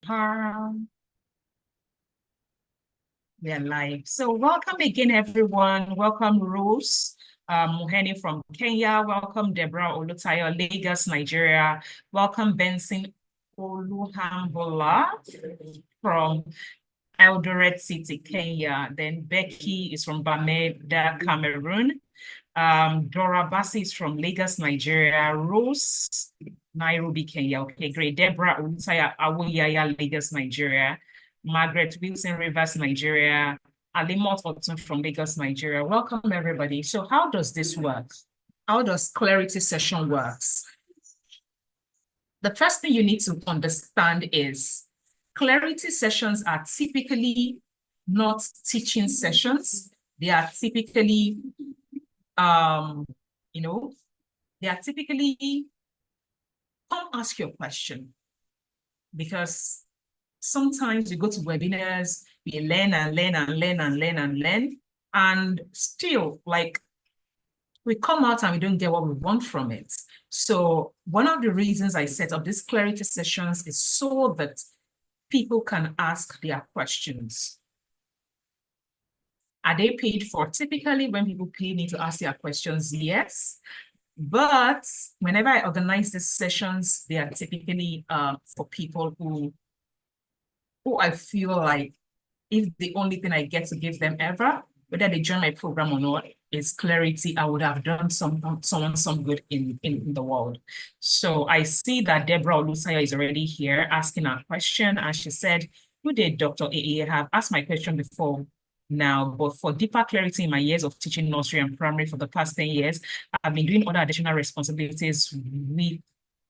We are live. So welcome again, everyone. Welcome, Rose Muheni from Kenya. Welcome, Deborah Olutayo, Lagos, Nigeria. Welcome, Benson Oluhambola from Eldoret City, Kenya. Then Becky is from Bamenda, Cameroon. Dora Bassi is from Lagos, Nigeria. Rose, Nairobi, Kenya. Okay, great. Deborah Olutayo, Awoyaya, Lagos, Nigeria. Margaret Wilson, Rivers, Nigeria. Alimot Otun from Lagos, Nigeria. Welcome, everybody. So how does this work? How does Clarity Session works? The first thing you need to understand is Clarity Sessions are typically not teaching sessions. They are typically, they are typically, come ask your question. Because sometimes we go to webinars, we learn and learn and learn and learn and learn, and still, like, we come out and we don't get what we want from it. So one of the reasons I set up these clarity sessions is so that people can ask their questions. Are they paid for? Typically, when people pay me to ask their questions, yes. But whenever I organize these sessions, they are typically for people who I feel like if the only thing I get to give them ever, whether they join my program or not, is clarity, I would have done someone some good in the world. So I see that Deborah Olusaya is already here asking a question, and she said, "Good day, Dr. A. I have asked my question before now, but for deeper clarity in my years of teaching nursery and primary for the past 10 years, I've been doing other additional responsibilities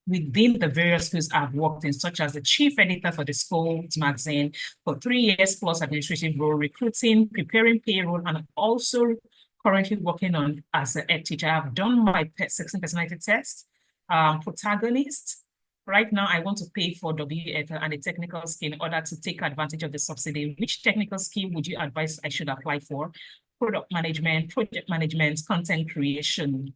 within the various schools I've worked in, such as the chief editor for the school's magazine for 3 years plus administrative role, recruiting, preparing payroll, and also currently working on as an ed teacher. I've done my 16 personality test, protagonist. Right now, I want to pay for WF and a technical skill in order to take advantage of the subsidy. Which technical skill would you advise I should apply for? Product management, project management, content creation.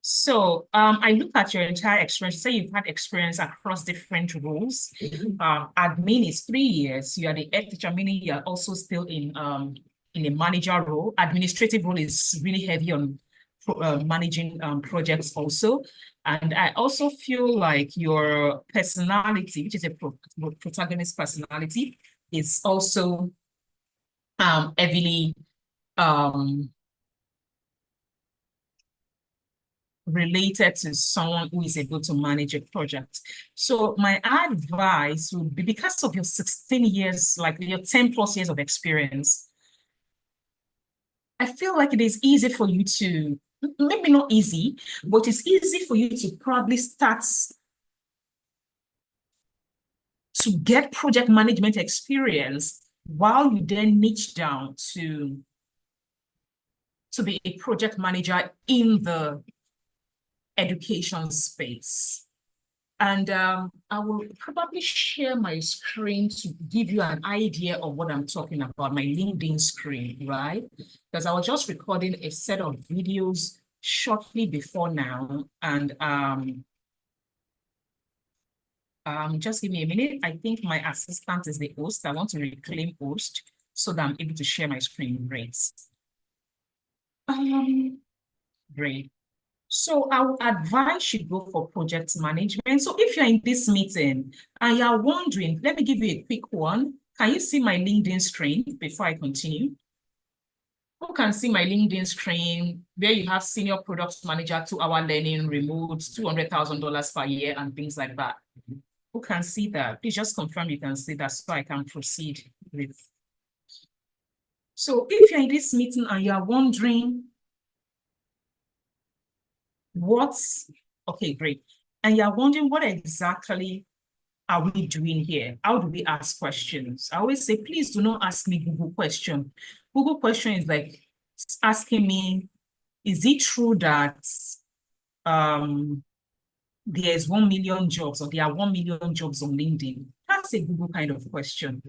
So I look at your entire experience. Say you've had experience across different roles. Admin is 3 years. You are the ed teacher, meaning you are also still in a manager role. Administrative role is really heavy on managing projects also. And I also feel like your personality, which is a protagonist personality, is also heavily related to someone who is able to manage a project. So my advice would be, because of your 16 years, like your 10 plus years of experience, I feel like it is easy for you to, maybe not easy, but it's easy for you to probably start to get project management experience while you then niche down to be a project manager in the education space. And I will probably share my screen to give you an idea of what I'm talking about, my LinkedIn screen, right? Because I was just recording a set of videos shortly before now. And just give me a minute. I think my assistant is the host. I want to reclaim host so that I'm able to share my screen. Great. Great. So I would advise you go for project management. So if you're in this meeting and you're wondering, let me give you a quick one. Can you see my LinkedIn screen before I continue? Who can see my LinkedIn screen where you have senior product manager, 2-hour learning, remote, $200,000 per year and things like that? Who can see that? Please just confirm you can see that so I can proceed with. So if you're in this meeting and you're wondering, okay, great. And you're wondering what exactly are we doing here? How do we ask questions? I always say, please do not ask me Google question. Google question is like asking me, is it true that there's 1 million jobs or there are 1 million jobs on LinkedIn? That's a Google kind of question.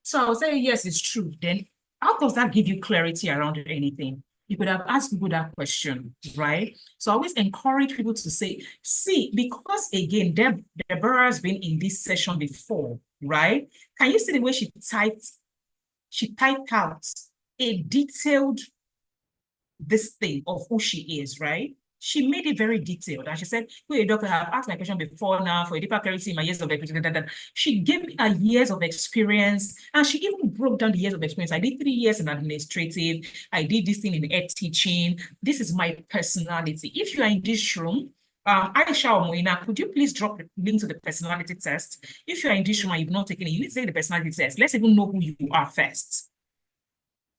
So I'll say, yes, it's true. Then how does that give you clarity around anything? You could have asked people that question, right? So I always encourage people to say, see, because again, Deborah has been in this session before, right? Can you see the way she typed out a detailed this thing of who she is, right? She made it very detailed. And she said, "Hey, doctor, I've asked my question before now for a deeper clarity in my years of experience." She gave me her years of experience, and she even broke down the years of experience. I did 3 years in administrative. I did this thing in ed teaching. This is my personality. If you are in this room, Aisha or Moina, could you please drop the link to the personality test? If you are in this room and you've not taken it, you need to take the personality test. Let's even know who you are first.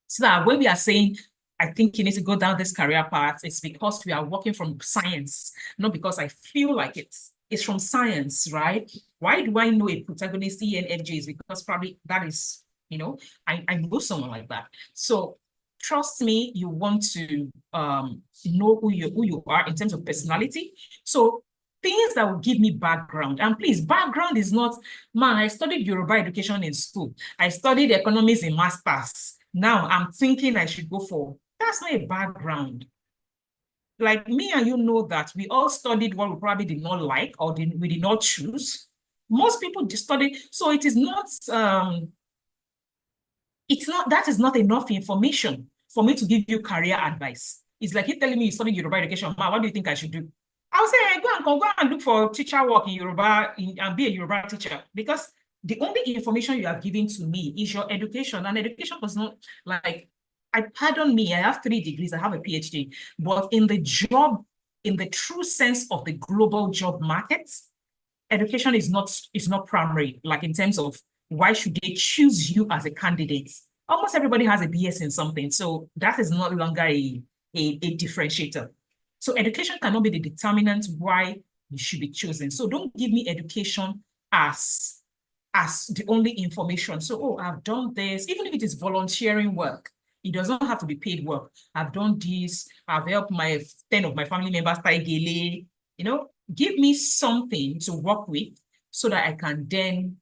So that when we are saying, I think you need to go down this career path, it's because we are working from science, not because I feel like it's from science, right? Why do I know a protagonist ENFJ is because probably that is, I know someone like that. So trust me, you want to know who you are in terms of personality. So things that will give me background. And please, background is not, man, I studied Yoruba education in school. I studied economics in masters. Now I'm thinking I should go for, that's not a background. Like me and you know that we all studied what we probably did not like or we did not choose. Most people just study. So that is not enough information for me to give you career advice. It's like you telling me you studied Yoruba education. Ma, what do you think I should do? I'll say, hey, go and look for teacher work in Yoruba and be a Yoruba teacher, because the only information you have given to me is your education, and education was not like, pardon me, I have 3 degrees, I have a PhD, but in the true sense of the global job market, education is not primary, like in terms of why should they choose you as a candidate. Almost everybody has a BS in something, so that is no longer a differentiator. So education cannot be the determinant why you should be chosen. So don't give me education as the only information. So, oh, I've done this, even if it is volunteering work, it does not have to be paid work. I've done this, I've helped 10 of my family members tie gele, give me something to work with so that I can then,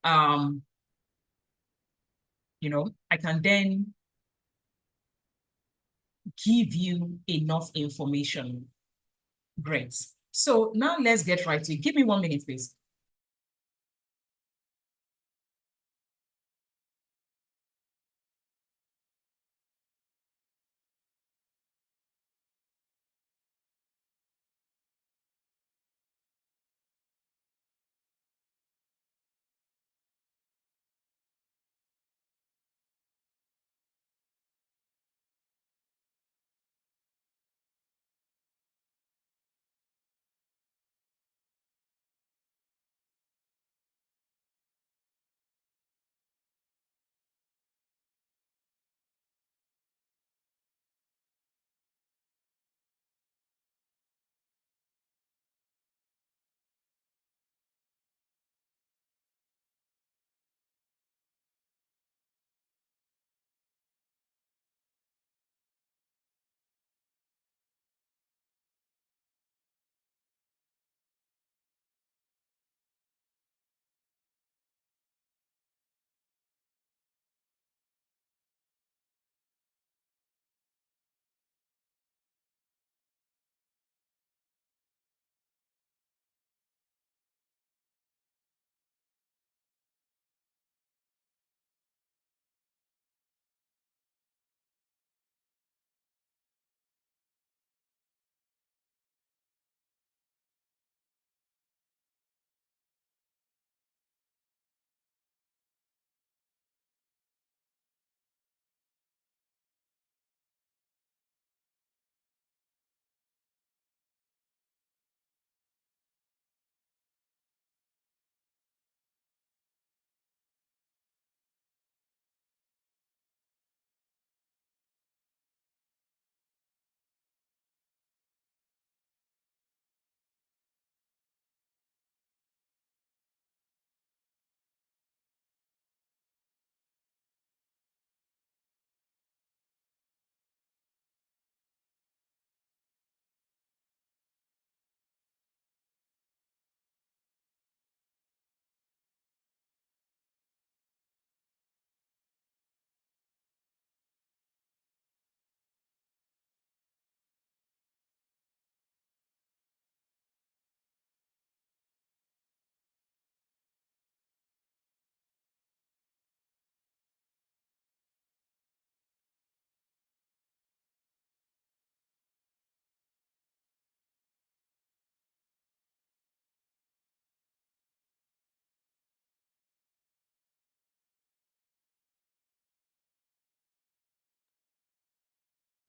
um, I can then give you enough information. Great. So now let's get right to it. Give me 1 minute, please.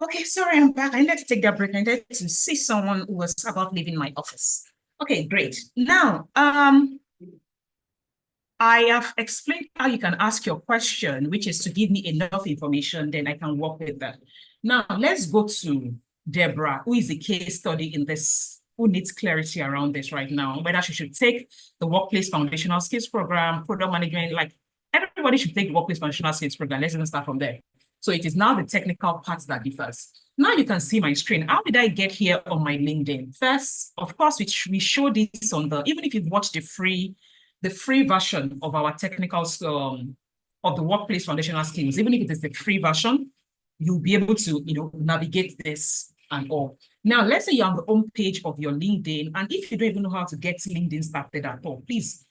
Okay, sorry, I'm back. I need to take that break. I need to see someone who was about leaving my office. Okay, great. Now, I have explained how you can ask your question, which is to give me enough information, then I can work with that. Now, let's go to Deborah, who is a case study in this, who needs clarity around this right now, whether she should take the Workplace Foundational Skills Program, product management, like everybody should take the Workplace Foundational Skills Program. Let's even start from there. So it is now the technical part that differs. Now you can see my screen. How did I get here on my LinkedIn? First, of course, we show this on the, even if you've watched the free version of our technical of the Workplace Foundational Skills, even if it is the free version, you'll be able to, navigate this and all. Now, let's say you're on the home page of your LinkedIn, and if you don't even know how to get LinkedIn started at all, please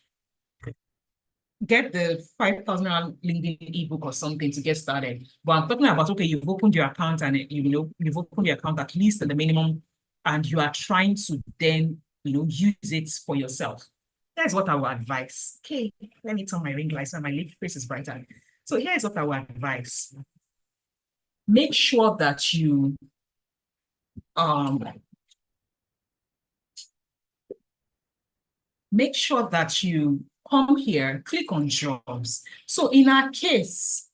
get the 5,000 LinkedIn ebook or something to get started. But I'm talking about, okay, you've opened your account and you've opened your account at least at the minimum, and you are trying to then, use it for yourself. That's what I would advise. Okay, let me turn my ring light so my face is brighter. So here's what I would advise. Make sure that you come here, click on jobs. So in our case,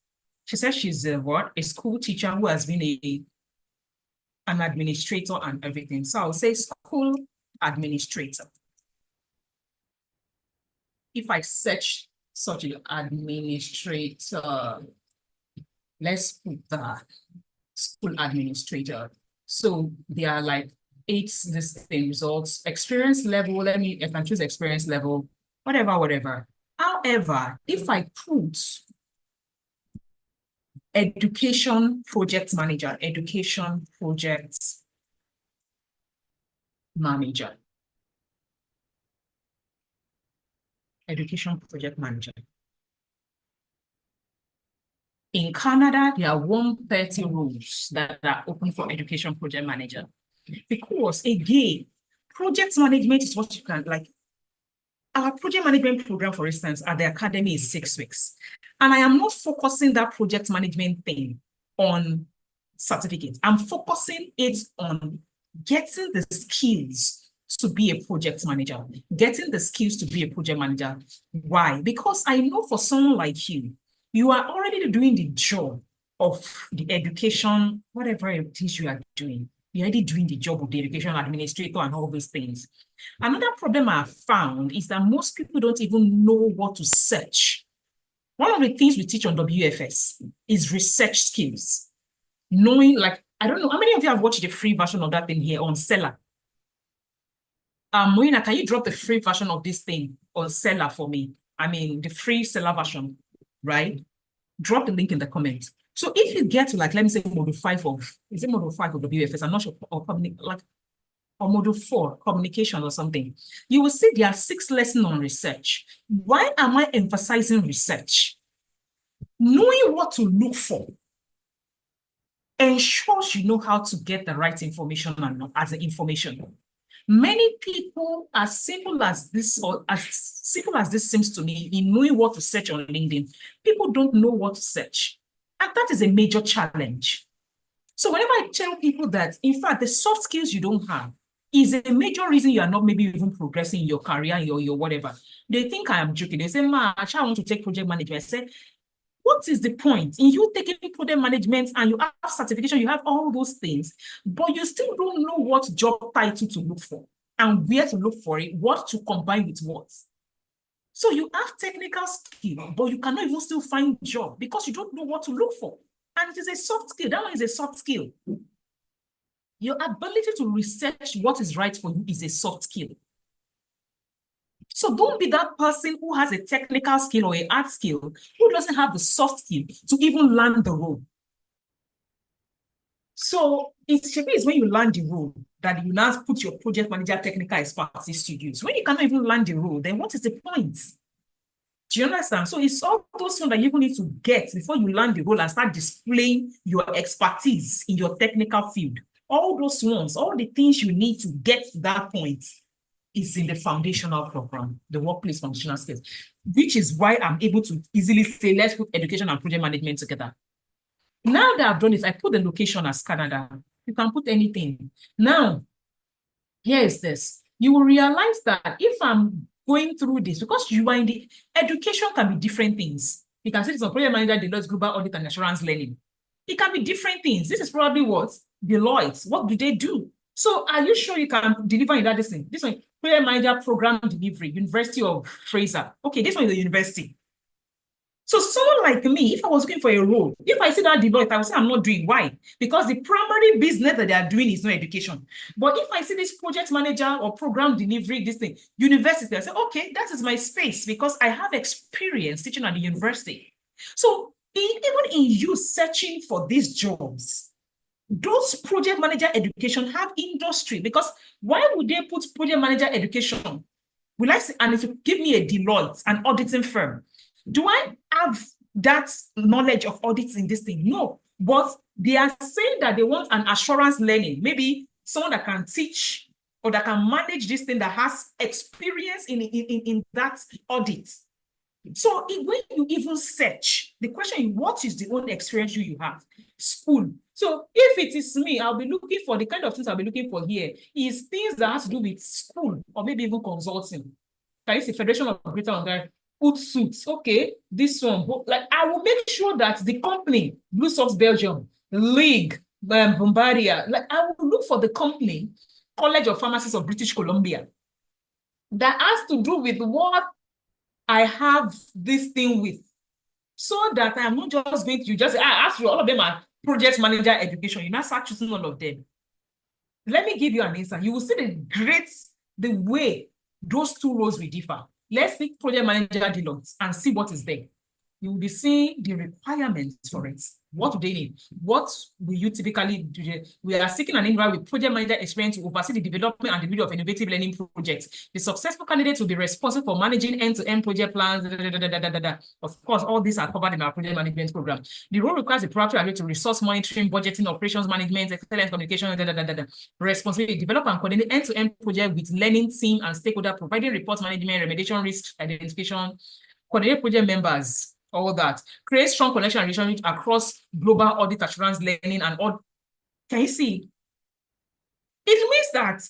she says she's a school teacher who has been an administrator and everything. So I'll say school administrator. If I search such an administrator, let's put that school administrator. So there are like 8 distinct results. Experience level, I can choose experience level, whatever. However, if I put education project manager, In Canada, there are 130 roles that are open for education project manager. Because again, project management is what you can, like, our project management program, for instance, at the academy is 6 weeks. And I am not focusing that project management thing on certificates. I'm focusing it on getting the skills to be a project manager, getting the skills to be a project manager. Why? Because I know for someone like you are already doing the job of the education, whatever it is you are doing. You're already doing the job of the education administrator and all those things. Another problem I've found is that most people don't even know what to search. One of the things we teach on WFS is research skills. Knowing, like, I don't know, how many of you have watched the free version of that thing here on Seller? Moina, can you drop the free version of this thing on Seller for me? I mean, the free Seller version, right? Drop the link in the comments. So if you get to, like, let me say module 5 of, is it module 5 of WFS? I'm not sure, or module 4, communication or something, you will see there are 6 lessons on research. Why am I emphasizing research? Knowing what to look for ensures you know how to get the right information and not as the information. Many people, as simple as this seems to me, in knowing what to search on LinkedIn, people don't know what to search. And that is a major challenge. So whenever I tell people that, in fact, the soft skills you don't have is a major reason you are not maybe even progressing in your career, your whatever, they think I am joking. They say, Ma, I want to take project management. I say, what is the point in you taking project management and you have certification, you have all those things, but you still don't know what job title to look for and where to look for it, what to combine with what? So you have technical skill, but you cannot even still find job because you don't know what to look for. And it is a soft skill. That one is a soft skill. Your ability to research what is right for you is a soft skill. So don't be that person who has a technical skill or an art skill who doesn't have the soft skill to even learn the role. So it should be when you learn the role that you now put your project manager technical expertise to use. When you cannot even learn the role, then what is the point? Do you understand? So it's all those things that you need to get before you learn the role and start displaying your expertise in your technical field. All those ones, all the things you need to get to that point is in the foundational program, the Workplace Foundational Skills, which is why I'm able to easily say, let's put education and project management together. Now that I've done it, I put the location as Canada. You can put anything. Now, here is this. You will realize that if I'm going through this, because you are in the education can be different things. You can say it's a project manager, Deloitte Global Audit and Assurance Learning. It can be different things. This is probably what Deloitte. What do they do? So are you sure you can deliver in that this thing? This one, project manager program delivery, University of Fraser. Okay, this one is a university. So someone like me, if I was looking for a role, if I see that Deloitte, I would say I'm not doing. Why? Because the primary business that they are doing is not education. But if I see this project manager or program delivery, this thing, university, I say, okay, that is my space because I have experience teaching at the university. So even in you searching for these jobs, those project manager education have industry, because why would they put project manager education? Will I say, and if you give me a Deloitte, an auditing firm, do I have that knowledge of audits in this thing? No, but they are saying that they want an assurance learning, maybe someone that can teach or that can manage this thing, that has experience in that audit. So when you even search, the question is, what is the only experience you have? School. So if it is me, I'll be looking for the kind of things I'll be looking for here is things that has to do with school or maybe even consulting. Can you see Federation of Greater Ontario? Put suits. Okay, this one. Like I will make sure that the company, Blue Sox Belgium, League, Bombardier, like I will look for the company, College of Pharmacists of British Columbia, that has to do with what I have this thing with, so that I'm not just going to just ask you, all of them are project manager education. You not start choosing all of them. Let me give you an answer. You will see the way those two roles will differ. Let's pick project manager Deloitte and see what is there. You will be seeing the requirements for it. What do they need? What will you typically do? We are seeking an individual with project manager experience to oversee the development and delivery of innovative learning projects. The successful candidate will be responsible for managing end-to-end project plans. Of course, all these are covered in our project management program. The role requires a proactive ability to resource monitoring, budgeting, operations management, excellent communication, responsibility, develop and coordinate end-to-end project with learning team and stakeholder, providing report management, remediation, risk identification, coordinate project members, all that. Create strong connection and relationship across global audit assurance learning and all. Can you see? It means that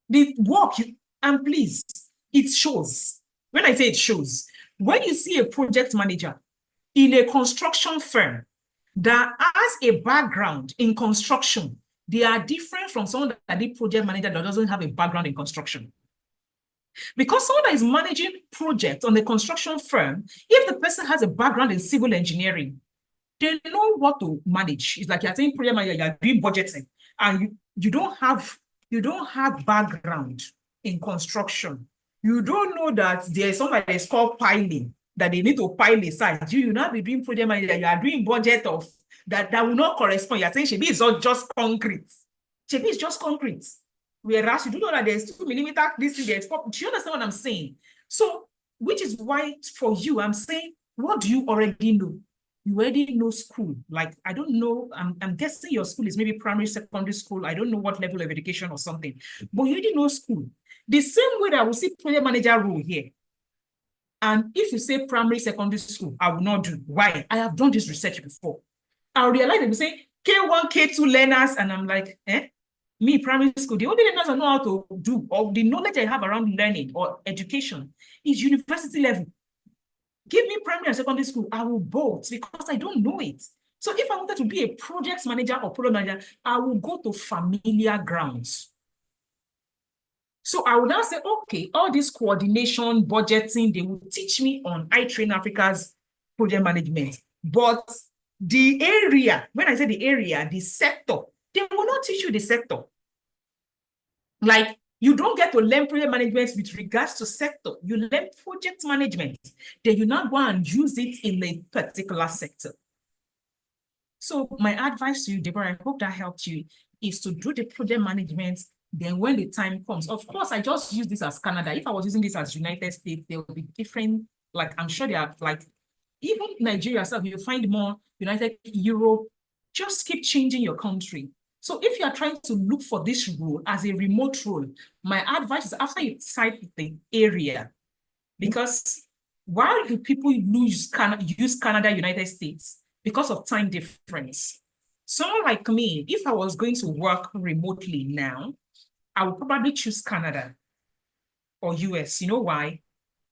the work, and please, it shows. When I say it shows, when you see a project manager in a construction firm that has a background in construction, they are different from someone that did project manager that doesn't have a background in construction. Because someone that is managing projects on a construction firm, if the person has a background in civil engineering, they know what to manage. It's like you're saying project manager, you're doing budgeting, and you don't have background in construction. You don't know that there's something that is called piling, that they need to pile a site. You not be doing project manager, you are doing budget of that will not correspond. You're saying Shebi is not just concrete. Shebi is just concrete. Whereas you do know that there's 2 millimeter, this is there. Do you understand what I'm saying? So, which is why for you, I'm saying, what do you already know? You already know school. Like, I don't know, I'm guessing your school is maybe primary, secondary school. I don't know what level of education or something, but you already know school. The same way that I will see project manager role here. And if you say primary, secondary school, I will not do. Why? I have done this research before. I'll realize they will say K1, K2 learners, and I'm like, me, primary school, the only learners I know how to do, or the knowledge I have around learning or education, is university level. Give me primary and secondary school, I will both, because I don't know it. So if I wanted to be a project manager or program manager, I will go to familiar grounds. So I would now say, okay, all this coordination, budgeting, they will teach me on iTrain Africa's project management. But the area, when I say the area, the sector, they will not teach you the sector. Like, you don't get to learn project management with regards to sector. You learn project management. Then you now go and use it in a particular sector. So my advice to you, Deborah, I hope that helped you, is to do the project management. Then when the time comes, of course, I just use this as Canada. If I was using this as United States, there will be different, like, I'm sure they are, like, even Nigeria itself, you'll find more, United Europe, just keep changing your country. So if you are trying to look for this role as a remote role, my advice is after you type the area, because why do people use Canada, United States? because of time difference. Someone like me, if I was going to work remotely now, I would probably choose Canada or US. You know why?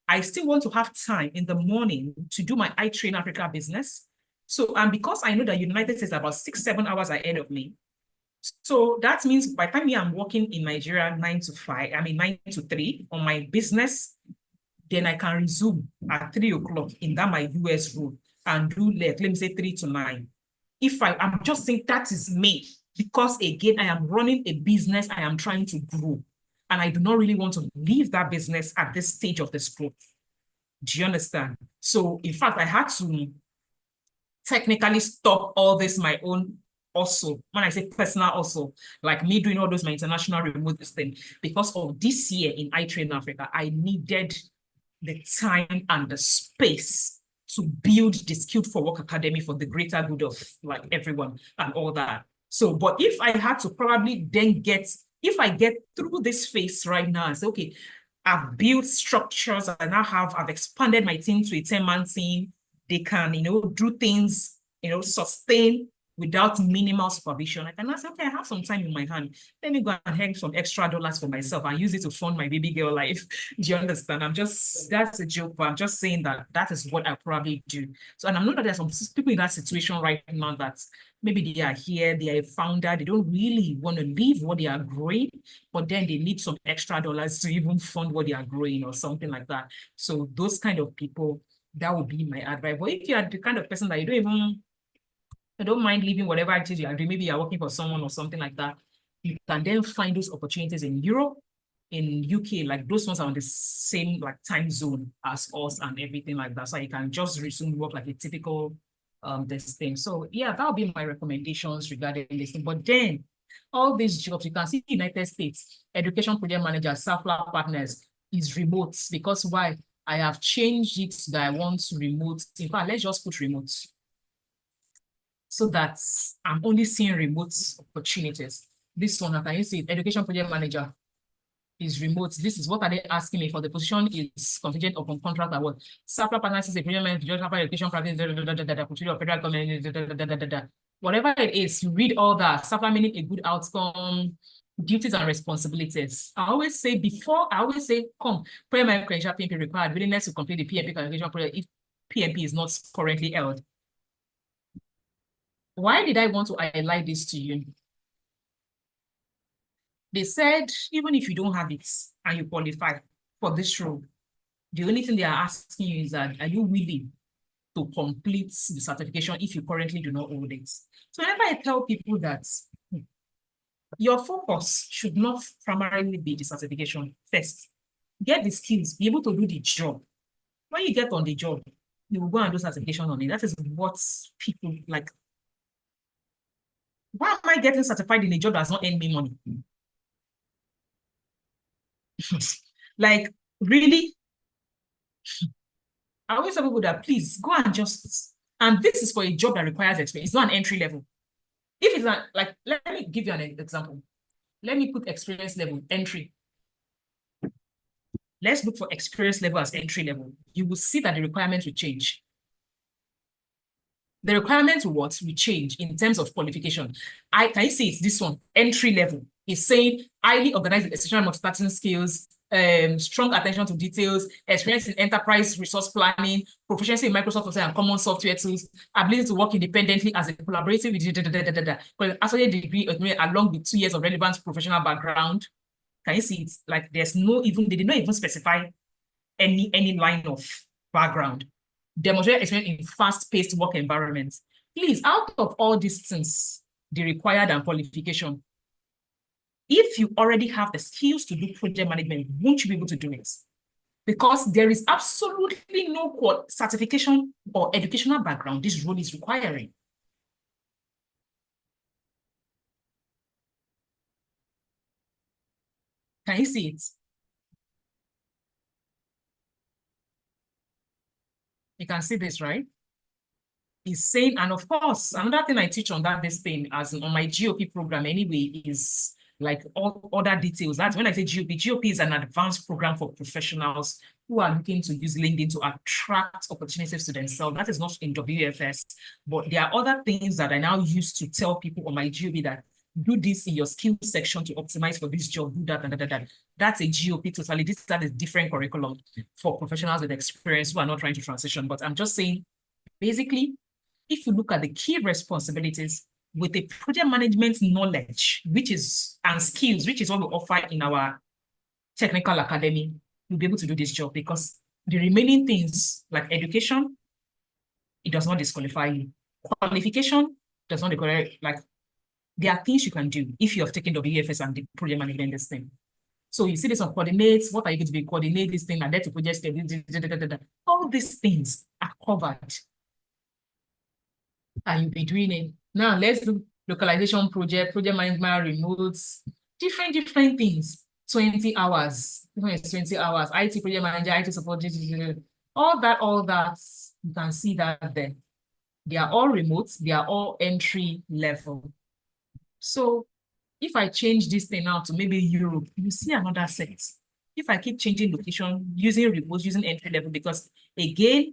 I still want to have time in the morning to do my iTrain Africa business. So, and because I know that United States is about 6, 7 hours ahead of me, so that means by the time I'm working in Nigeria 9 to 5, I mean 9 to 3 on my business, then I can resume at 3 o'clock in that my US role and do let me say 3 to 9. If I'm just saying that is me, because again, I am running a business, I am trying to grow. And I do not really want to leave that business at this stage of this growth. Do you understand? So in fact, I had to technically stop all this my own also. When I say personal also, like me doing all those my international remote thing, because of this year in iTrain Africa, I needed the time and the space to build the Skilled for Work Academy for the greater good of like everyone and all that. So, but if I had to probably then if I get through this phase right now and say, okay, I've built structures, I've expanded my team to a 10-man team. They can, do things, sustain without minimal supervision. I can say, okay, I have some time in my hand. Let me go and hang some extra dollars for myself and use it to fund my baby girl life. Do you understand? That's a joke, but I'm just saying that is what I probably do. So, and I know that there's some people in that situation right now that maybe they are here, they are a founder, they don't really want to leave what they are growing, but then they need some extra dollars to even fund what they are growing or something like that. So those kind of people, that would be my advice. But if you are the kind of person that I don't mind leaving whatever it is you are doing, maybe you're working for someone or something like that, you can then find those opportunities in Europe, in UK, like those ones are on the same like time zone as us and everything like that. So you can just resume work like a typical this thing. So yeah, that'll be my recommendations regarding this thing. But then all these jobs, you can see United States, education project manager, SAFLA partners is remote because why? I have changed it that I want remote. In fact, let's just put remote so that I'm only seeing remote opportunities. This one, can you see it? Education project manager is remote. This is what are they asking me for? The position is contingent upon contract award. SAFLA partners is a project manager, education practice, federal government, whatever it is, you read all that. SAFLA meaning a good outcome, duties and responsibilities. I always say, come, primary credential PMP required, willingness to complete the PMP qualification project if PMP is not currently held. Why did I want to highlight this to you? They said, even if you don't have it and you qualify for this role, the only thing they are asking you is that, are you willing to complete the certification if you currently do not hold it? So whenever I tell people that your focus should not primarily be the certification first, get the skills, be able to do the job. When you get on the job, you will go and do certification on it. That is what people like. Why am I getting certified in a job that does not earn me money? Like, really? I always tell people that please go and and this is for a job that requires experience. It's not an entry level. If it's not, like, let me give you an example. Let me put experience level, entry. Let's look for experience level as entry level. You will see that the requirements will change. The requirements will change in terms of qualification. Can you see it's this one, entry level. It's saying highly organized, essential multitasking skills, strong attention to details, experience in enterprise resource planning, proficiency in Microsoft Office and common software tools, ability to work independently as a collaborative associate degree along with 2 years of relevant professional background. Can you see it's like there's they did not even specify any line of background. Demonstrate experience in fast-paced work environments. Please, out of all these things, the required and qualification, if you already have the skills to do project management, won't you be able to do it? Because there is absolutely no certification or educational background this role is requiring. Can you see it? You can see this, right? It's saying, and of course, another thing I teach on this thing, as on my GOP program anyway, is like all other details. That's when I say GOP. GOP is an advanced program for professionals who are looking to use LinkedIn to attract opportunities to themselves. That is not in WFS, but there are other things that I now use to tell people on my GOP that do this in your skill section to optimize for this job, do that, and. That's a GOP totally. That is different curriculum for professionals with experience who are not trying to transition. But I'm just saying, basically, if you look at the key responsibilities with a project management knowledge, which is and skills, which is what we offer in our technical academy, you'll be able to do this job because the remaining things like education, it does not disqualify you. Qualification does not disqualify, like there are things you can do if you have taken WFS and the project management this thing. So you see this on coordinates, what are you going to be coordinate this thing and then to project all these things are covered and you'll be doing it. Now let's do localization project management, remotes, different things. 20 hours, 20 hours, IT project manager, IT support, all that, you can see that there. They are all remote, they are all entry level. So if I change this thing now to maybe Europe, you see another set. If I keep changing location, using remote, using entry level, because again,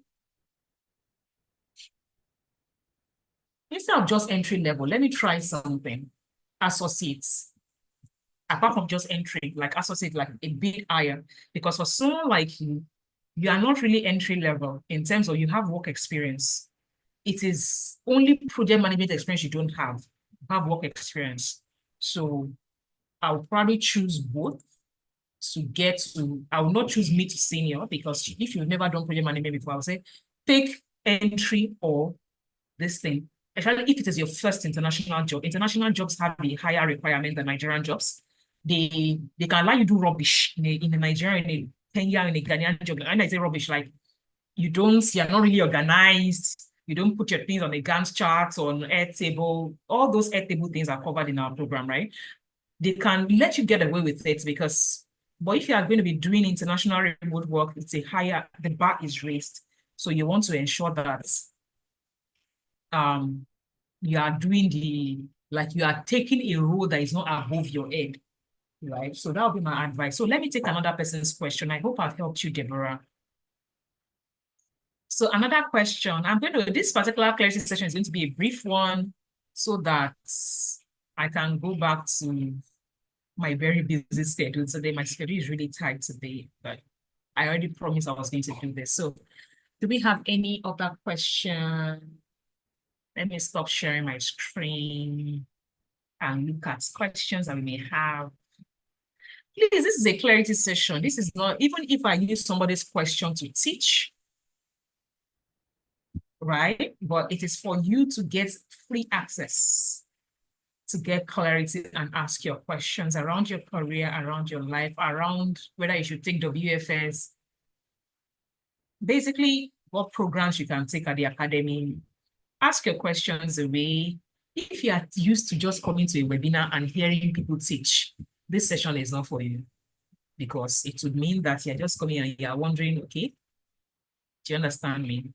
instead of just entry level, let me try something. Associates. Apart from just entry, like associate, like a bit higher. Because for someone like you are not really entry level in terms of you have work experience. It is only project management experience you don't have. You have work experience. So I'll probably choose both to get to, I will not choose mid to senior because if you've never done project management before, I would say take entry or this thing. Especially if it is your first international job. International jobs have a higher requirement than Nigerian jobs. They can allow you to do rubbish in a Nigerian, in a Kenya, in a Ghanaian job. And I say rubbish, like you're not really organized. You don't put your things on a Gantt chart or on Airtable. All those Airtable things are covered in our program, right? They can let you get away with it because, but if you are going to be doing international remote work, it's a higher, the bar is raised. So you want to ensure that you are doing you are taking a role that is not above your head, right? So that would be my advice. So let me take another person's question. I hope I've helped you, Deborah. So another question, this particular clarity session is going to be a brief one so that I can go back to my very busy schedule today. My schedule is really tight today, but I already promised I was going to do this. So do we have any other question? Let me stop sharing my screen and look at questions that we may have. Please, this is a clarity session. This is not, even if I use somebody's question to teach, right? But it is for you to get free access to get clarity and ask your questions around your career, around your life, around whether you should take WFS. Basically, what programs you can take at the academy. Ask your questions away. If you are used to just coming to a webinar and hearing people teach, this session is not for you because it would mean that you're just coming and you're wondering, okay, do you understand me?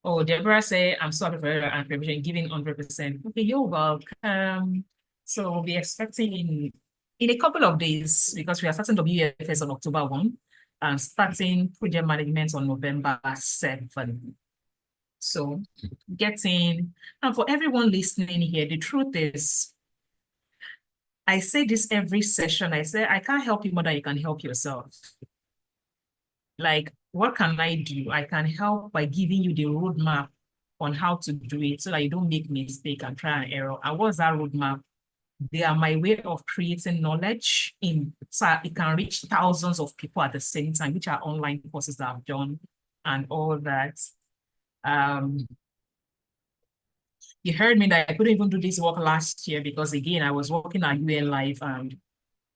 Oh, Deborah said, I'm sorry for and preparation, giving 100%. Okay, you're welcome. So we'll be expecting in a couple of days, because we are starting WFS on October 1 and starting project management on November 7. So and for everyone listening here, the truth is, I say this every session, I say, I can't help you more than you can help yourself. Like, what can I do? I can help by giving you the roadmap on how to do it so that you don't make mistake and try and error. And what's that roadmap? They are my way of creating knowledge so it can reach thousands of people at the same time, which are online courses that I've done and all that. You heard me that I couldn't even do this work last year because again, I was working at UN Life and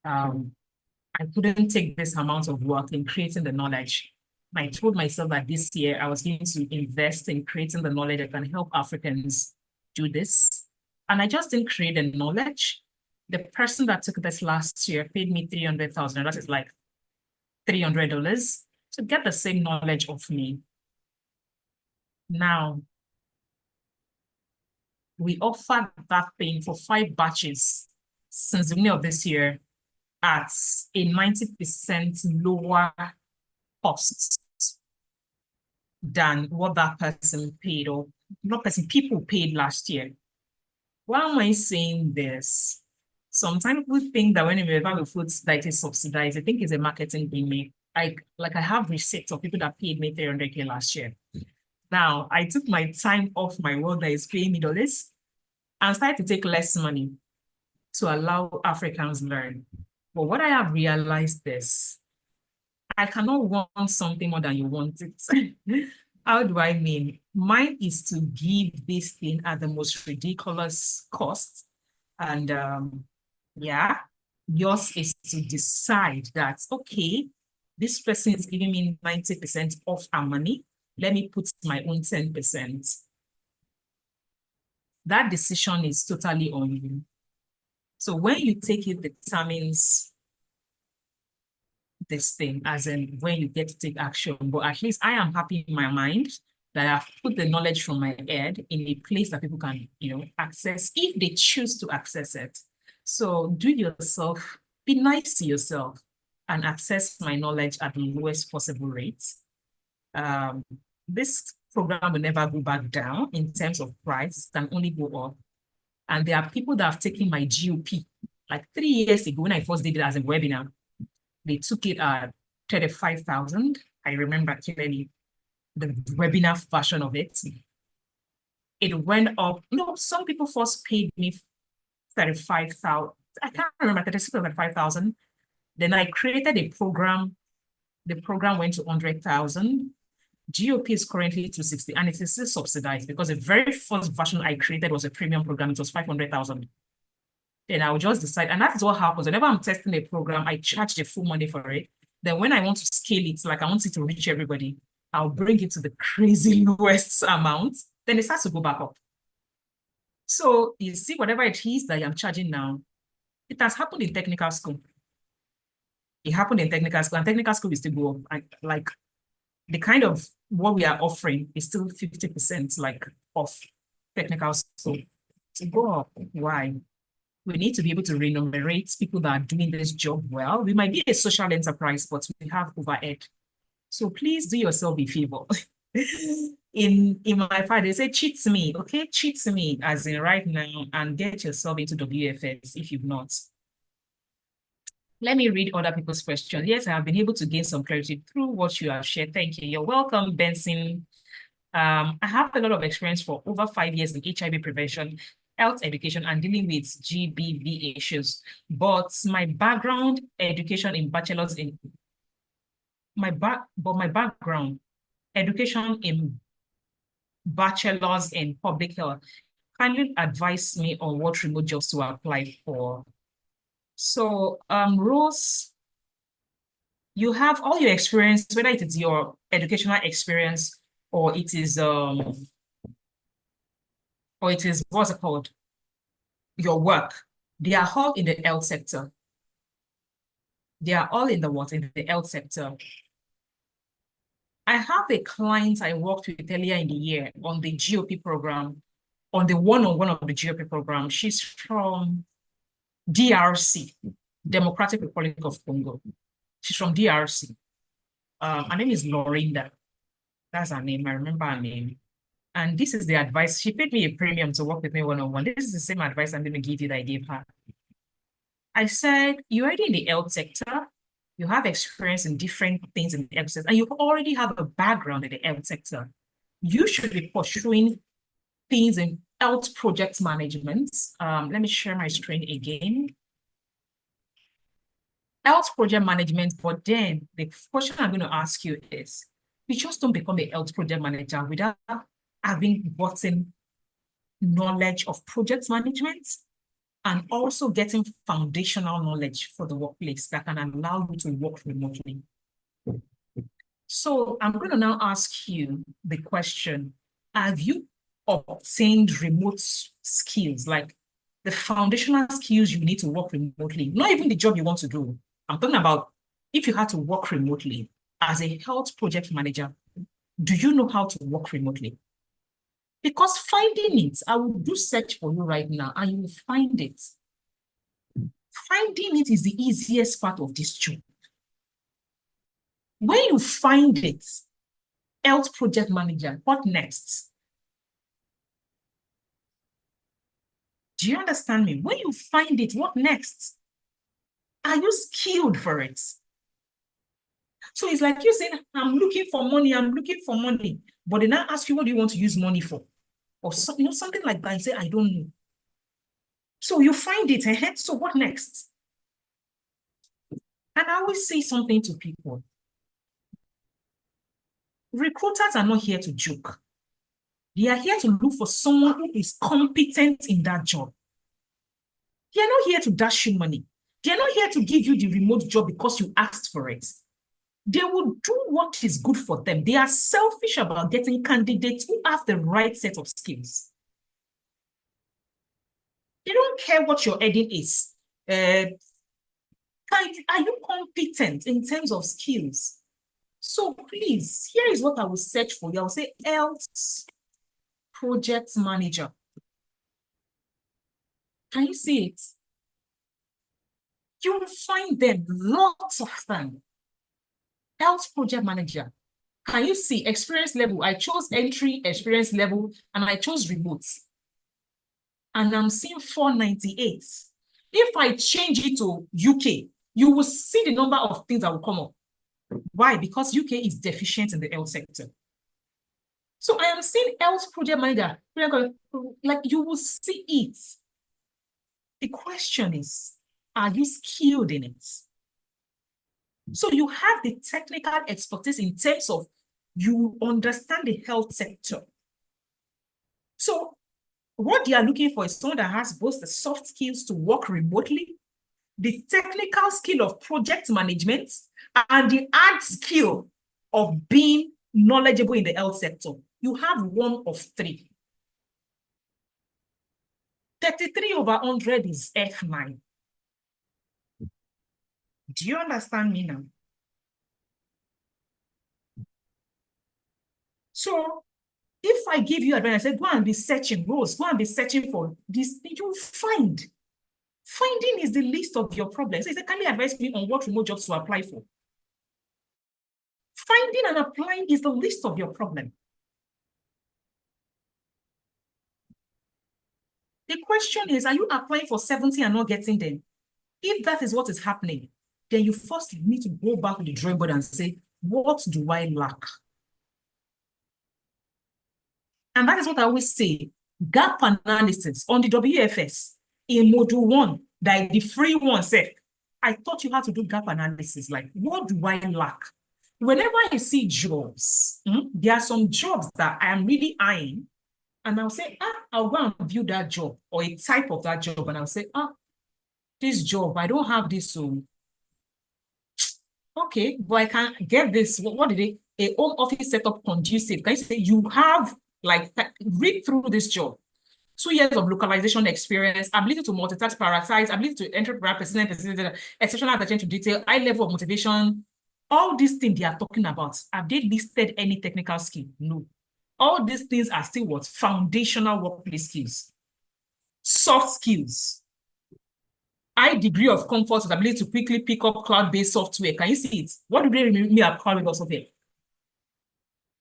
I couldn't take this amount of work in creating the knowledge. I told myself that this year I was going to invest in creating the knowledge that can help Africans do this. And I just didn't create the knowledge. The person that took this last year paid me $300,000. That is like $300 to get the same knowledge of me. Now, we offer that thing for 5 batches since the beginning of this year at a 90% lower cost than what that person paid, or not person, people paid last year. Why am I saying this? Sometimes people think that whenever the food that is subsidized, I think it's a marketing gimmick. Like I have receipts of people that paid me 300K last year. Now I took my time off my work that is paying me dollars and started to take less money to allow Africans learn. But what I have realized is I cannot want something more than you want it. How do I mean? Mine is to give this thing at the most ridiculous cost. And yeah, yours is to decide that, okay, this person is giving me 90% off our money. Let me put my own 10%. That decision is totally on you. So when you take it, determines this thing, as in when you get to take action. But at least I am happy in my mind that I've put the knowledge from my head in a place that people can, access if they choose to access it. So do yourself, be nice to yourself and access my knowledge at the lowest possible rate. This program will never go back down in terms of price, it can only go up. And there are people that have taken my GOP, like 3 years ago when I first did it as a webinar. They took it at 35,000. I remember clearly the webinar version of it. It went up. No, some people first paid me 35,000. I can't remember, 36 or 35,000. Then I created a program. The program went to 100,000. GOP is currently 260, and it is still subsidized because the very first version I created was a premium program. It was 500,000. Then I'll just decide, and that's what happens. Whenever I'm testing a program, I charge the full money for it. Then when I want to scale it, like I want it to reach everybody, I'll bring it to the crazy lowest amount. Then it starts to go back up. So you see, whatever it is that I'm charging now, it has happened in technical school. It happened in technical school, and technical school is still go up. Like the kind of what we are offering is still 50% like off technical school. To go up, why? We need to be able to remunerate people that are doing this job well. We might be a social enterprise, but we have overhead. So please do yourself a favor. in my file, they say cheat me, okay? Cheat me as in right now and get yourself into WFS if you've not. Let me read other people's questions. Yes, I have been able to gain some clarity through what you have shared. Thank you. You're welcome, Benson. I have a lot of experience for over 5 years in HIV prevention, health education, and dealing with GBV issues. But my background, education in bachelor's in my background, education in bachelor's in public health. Kindly advise me on what remote jobs to apply for. So, Rose, you have all your experience, whether it is your educational experience or it is what's it called? Your work. They are all in the health sector. They are all in the what? In the health sector. I have a client I worked with earlier in the year on the GOP program, on the one-on-one of the GOP program. She's from DRC, Democratic Republic of Congo. She's from DRC. Her name is Lorinda. That's her name. I remember her name. And this is the advice. She paid me a premium to work with me one-on-one. This is the same advice I'm going to give you that I gave her. I said, you're already in the health sector. You have experience in different things in the health sector, and you already have a background in the health sector. You should be pursuing things in health project management. Let me share my screen again. Health project management, but then the question I'm going to ask you is, you just don't become a health project manager without having gotten knowledge of project management and also getting foundational knowledge for the workplace that can allow you to work remotely. So I'm going to now ask you the question, have you obtained remote skills, like the foundational skills you need to work remotely, not even the job you want to do. I'm talking about if you had to work remotely as a health project manager, do you know how to work remotely? Because finding it, I will do search for you right now and you will find it. Finding it is the easiest part of this job. When you find it, health project manager, what next? Do you understand me? When you find it, what next? Are you skilled for it? So it's like you saying, I'm looking for money, I'm looking for money. But they now ask you, what do you want to use money for? Or so, something like that. You say, I don't know. So you find it ahead. So what next? And I always say something to people. Recruiters are not here to joke. They are here to look for someone who is competent in that job. They are not here to dash you money. They are not here to give you the remote job because you asked for it. They will do what is good for them. They are selfish about getting candidates who have the right set of skills. They don't care what your heading is. Are you competent in terms of skills? So please, here is what I will search for you. I will say health project manager. Can you see it? You will find them, lots of them. Health project manager. Can you see experience level? I chose entry experience level and I chose remote. And I'm seeing 498. If I change it to UK, you will see the number of things that will come up. Why? Because UK is deficient in the health sector. So I am seeing health project manager, like you will see it. The question is, are you skilled in it? So you have the technical expertise in terms of you understand the health sector. So what they are looking for is someone that has both the soft skills to work remotely, the technical skill of project management, and the hard skill of being knowledgeable in the health sector. You have one of three. 33 over 100 is F9. Do you understand me now? So if I give you advice, I say, go and be searching, Rose, go and be searching for this, you'll find. Finding is the least of your problems. So it's a kindly advise me on what remote jobs to apply for. Finding and applying is the least of your problem. The question is, are you applying for 70 and not getting them? If that is what is happening, then you first need to go back to the drawing board and say, what do I lack? And that is what I always say, gap analysis on the WFS in module 1, that the free one said, I thought you had to do gap analysis, like, what do I lack? Whenever I see jobs, there are some jobs that I am really eyeing, and I'll say, I'll go and view that job or a type of that job, and I'll say, this job, I don't have this, so okay, but I can get this. What did they? A home office setup conducive. Can you say you have like read through this job? 2 years of localization experience, ability to multitask, prioritize, ability to entrepreneur, persistent, exceptional attention to detail, high level of motivation. All these things they are talking about, have they listed any technical skill? No. All these things are still what? Foundational workplace skills. Soft skills. High degree of comfort with ability to quickly pick up cloud-based software. Can you see it? What do they mean by cloud-based software?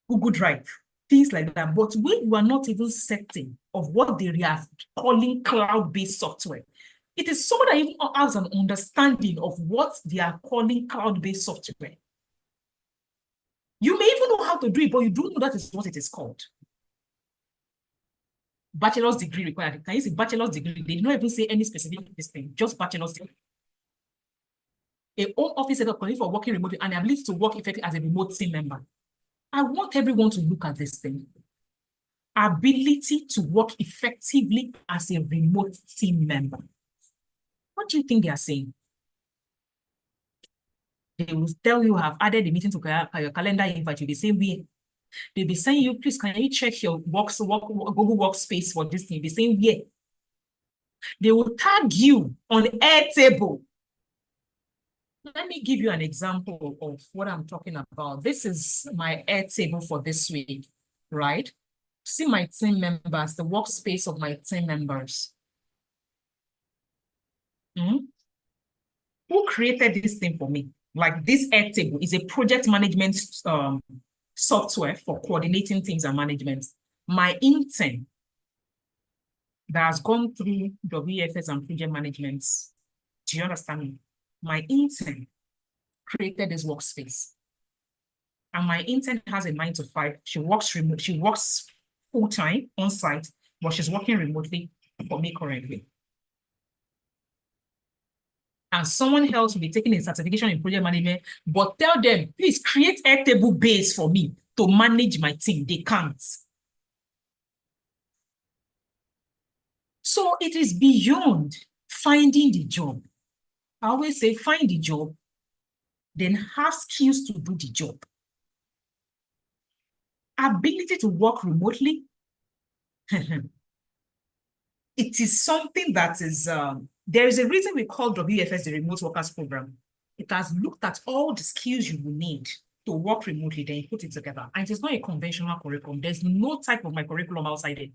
Google Drive, things like that. But when you are not even certain of what they are calling cloud-based software, it is someone that even has an understanding of what they are calling cloud-based software. You may even know how to do it, but you don't know that is what it is called. Bachelor's degree required. Can you see bachelor's degree? They did not even say any specific thing, just bachelor's degree. A home office setup for working remotely and the ability to work effectively as a remote team member. I want everyone to look at this thing. Ability to work effectively as a remote team member. What do you think they are saying? They will tell you, have added the meeting to your calendar invite. You'll be saying, they'll be saying you, please, can you check your Google Workspace for this thing? You'll be saying, yeah. They will tag you on Airtable. Let me give you an example of what I'm talking about. This is my Airtable for this week, right? See my team members, the workspace of my team members. Who created this thing for me? Like this Airtable is a project management software for coordinating teams and management. My intern that has gone through WFS and project management, do you understand me? My intern created this workspace. And my intern has a 9 to 5. She works remote. She works full-time on site, but she's working remotely for me currently. And someone else will be taking a certification in project management, but tell them, please create a table base for me to manage my team. They can't. So it is beyond finding the job. I always say, find the job, then have skills to do the job. Ability to work remotely, it is something that is, there is a reason we call WFS the Remote Workers Program. It has looked at all the skills you will need to work remotely, then you put it together. And it's not a conventional curriculum. There's no type of my curriculum outside it.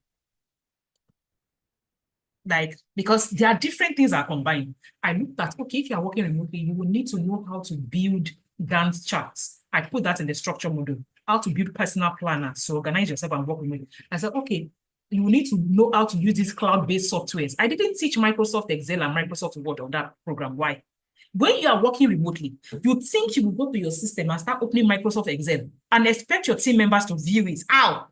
Like, because there are different things that are combined. I looked at, okay, if you are working remotely, you will need to know how to build Gantt charts. I put that in the structure module, how to build personal planners, so organize yourself and work remotely. I said, okay, you will need to know how to use these cloud-based softwares. I didn't teach Microsoft Excel and Microsoft Word on that program. Why? When you are working remotely, you think you will go to your system and start opening Microsoft Excel and expect your team members to view it. How?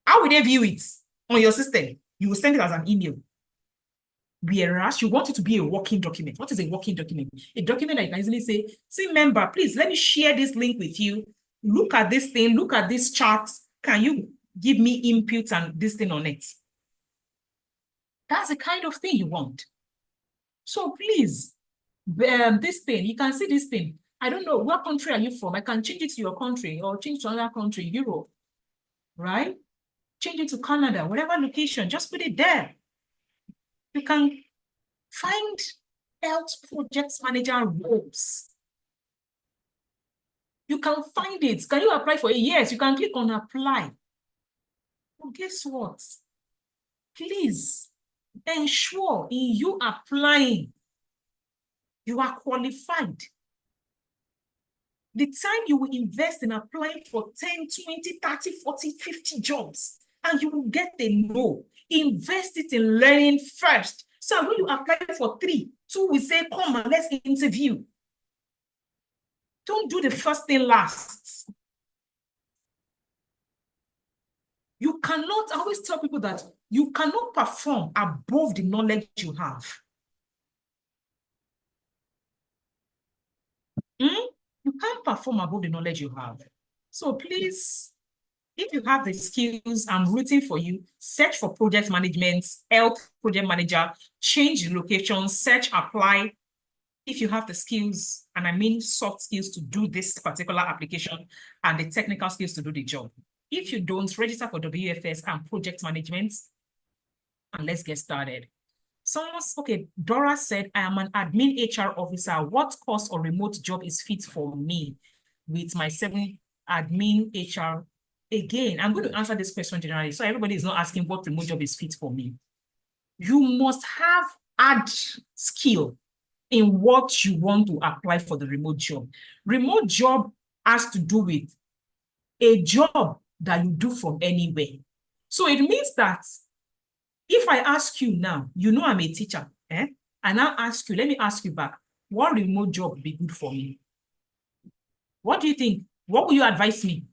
How will they view it on your system? You will send it as an email. Whereas you want it to be a working document. What is a working document? A document that you can easily say, team member, please let me share this link with you. Look at this thing, look at this chart. Can you give me input and this thing on it? That's the kind of thing you want. So please, this thing, you can see this thing. I don't know, what country are you from? I can change it to your country or change to another country, Europe, right? Change it to Canada, whatever location, just put it there. You can find health project manager roles. You can find it. Can you apply for it? Yes, you can click on apply. But guess what? Please ensure in you applying, you are qualified. The time you will invest in applying for 10, 20, 30, 40, 50 jobs, and you will get a no. Invest it in learning first. So when you apply for 3, 2 will say, come and let's interview. Don't do the first thing last. You cannot, I always tell people that you cannot perform above the knowledge you have. You can't perform above the knowledge you have. So please, if you have the skills, I'm rooting for you. Search for project management, health project manager, change the location, search, apply. If you have the skills, and I mean soft skills to do this particular application and the technical skills to do the job. If you don't, register for WFS and project management, and let's get started. Okay, Dora said, I am an admin HR officer. What course or remote job is fit for me with my 7 admin HR? Again, I'm going to answer this question generally, so everybody is not asking what remote job is fit for me. You must have add skill in what you want to apply for the remote job. Remote job has to do with a job that you do from anywhere. So it means that if I ask you now, you know I'm a teacher, and I'll ask you, let me ask you back, what remote job would be good for me? What do you think? What will you advise me?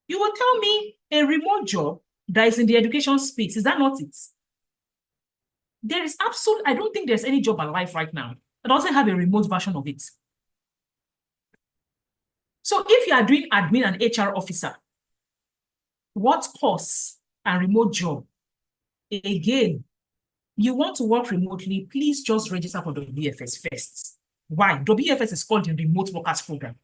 You will tell me a remote job that is in the education space. Is that not it? There is I don't think there's any job alive right now that doesn't have a remote version of it. So if you are doing admin and HR officer, what course and remote job? Again, you want to work remotely, please just register for the WFS first. Why? WFS is called the Remote Workers Program,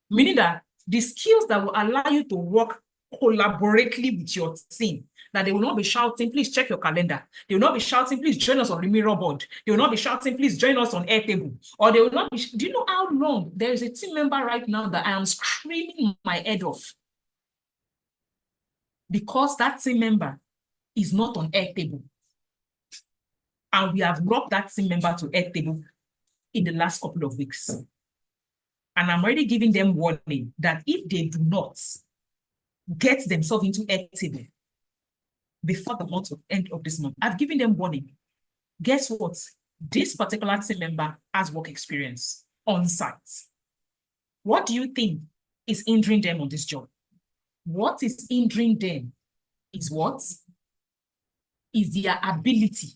meaning that the skills that will allow you to work collaboratively with your team, that they will not be shouting, please check your calendar. They will not be shouting, please join us on the mirror board. They will not be shouting, please join us on Airtable. Or they will not be, do you know how long there is a team member right now that I am screaming my head off? Because that team member is not on Airtable. And we have locked that team member to Airtable in the last couple of weeks. And I'm already giving them warning that if they do not get themselves into Airtable before the end of this month, I've given them warning. Guess what? This particular team member has work experience on site. What do you think is hindering them on this job? What is hindering them is what? Is their ability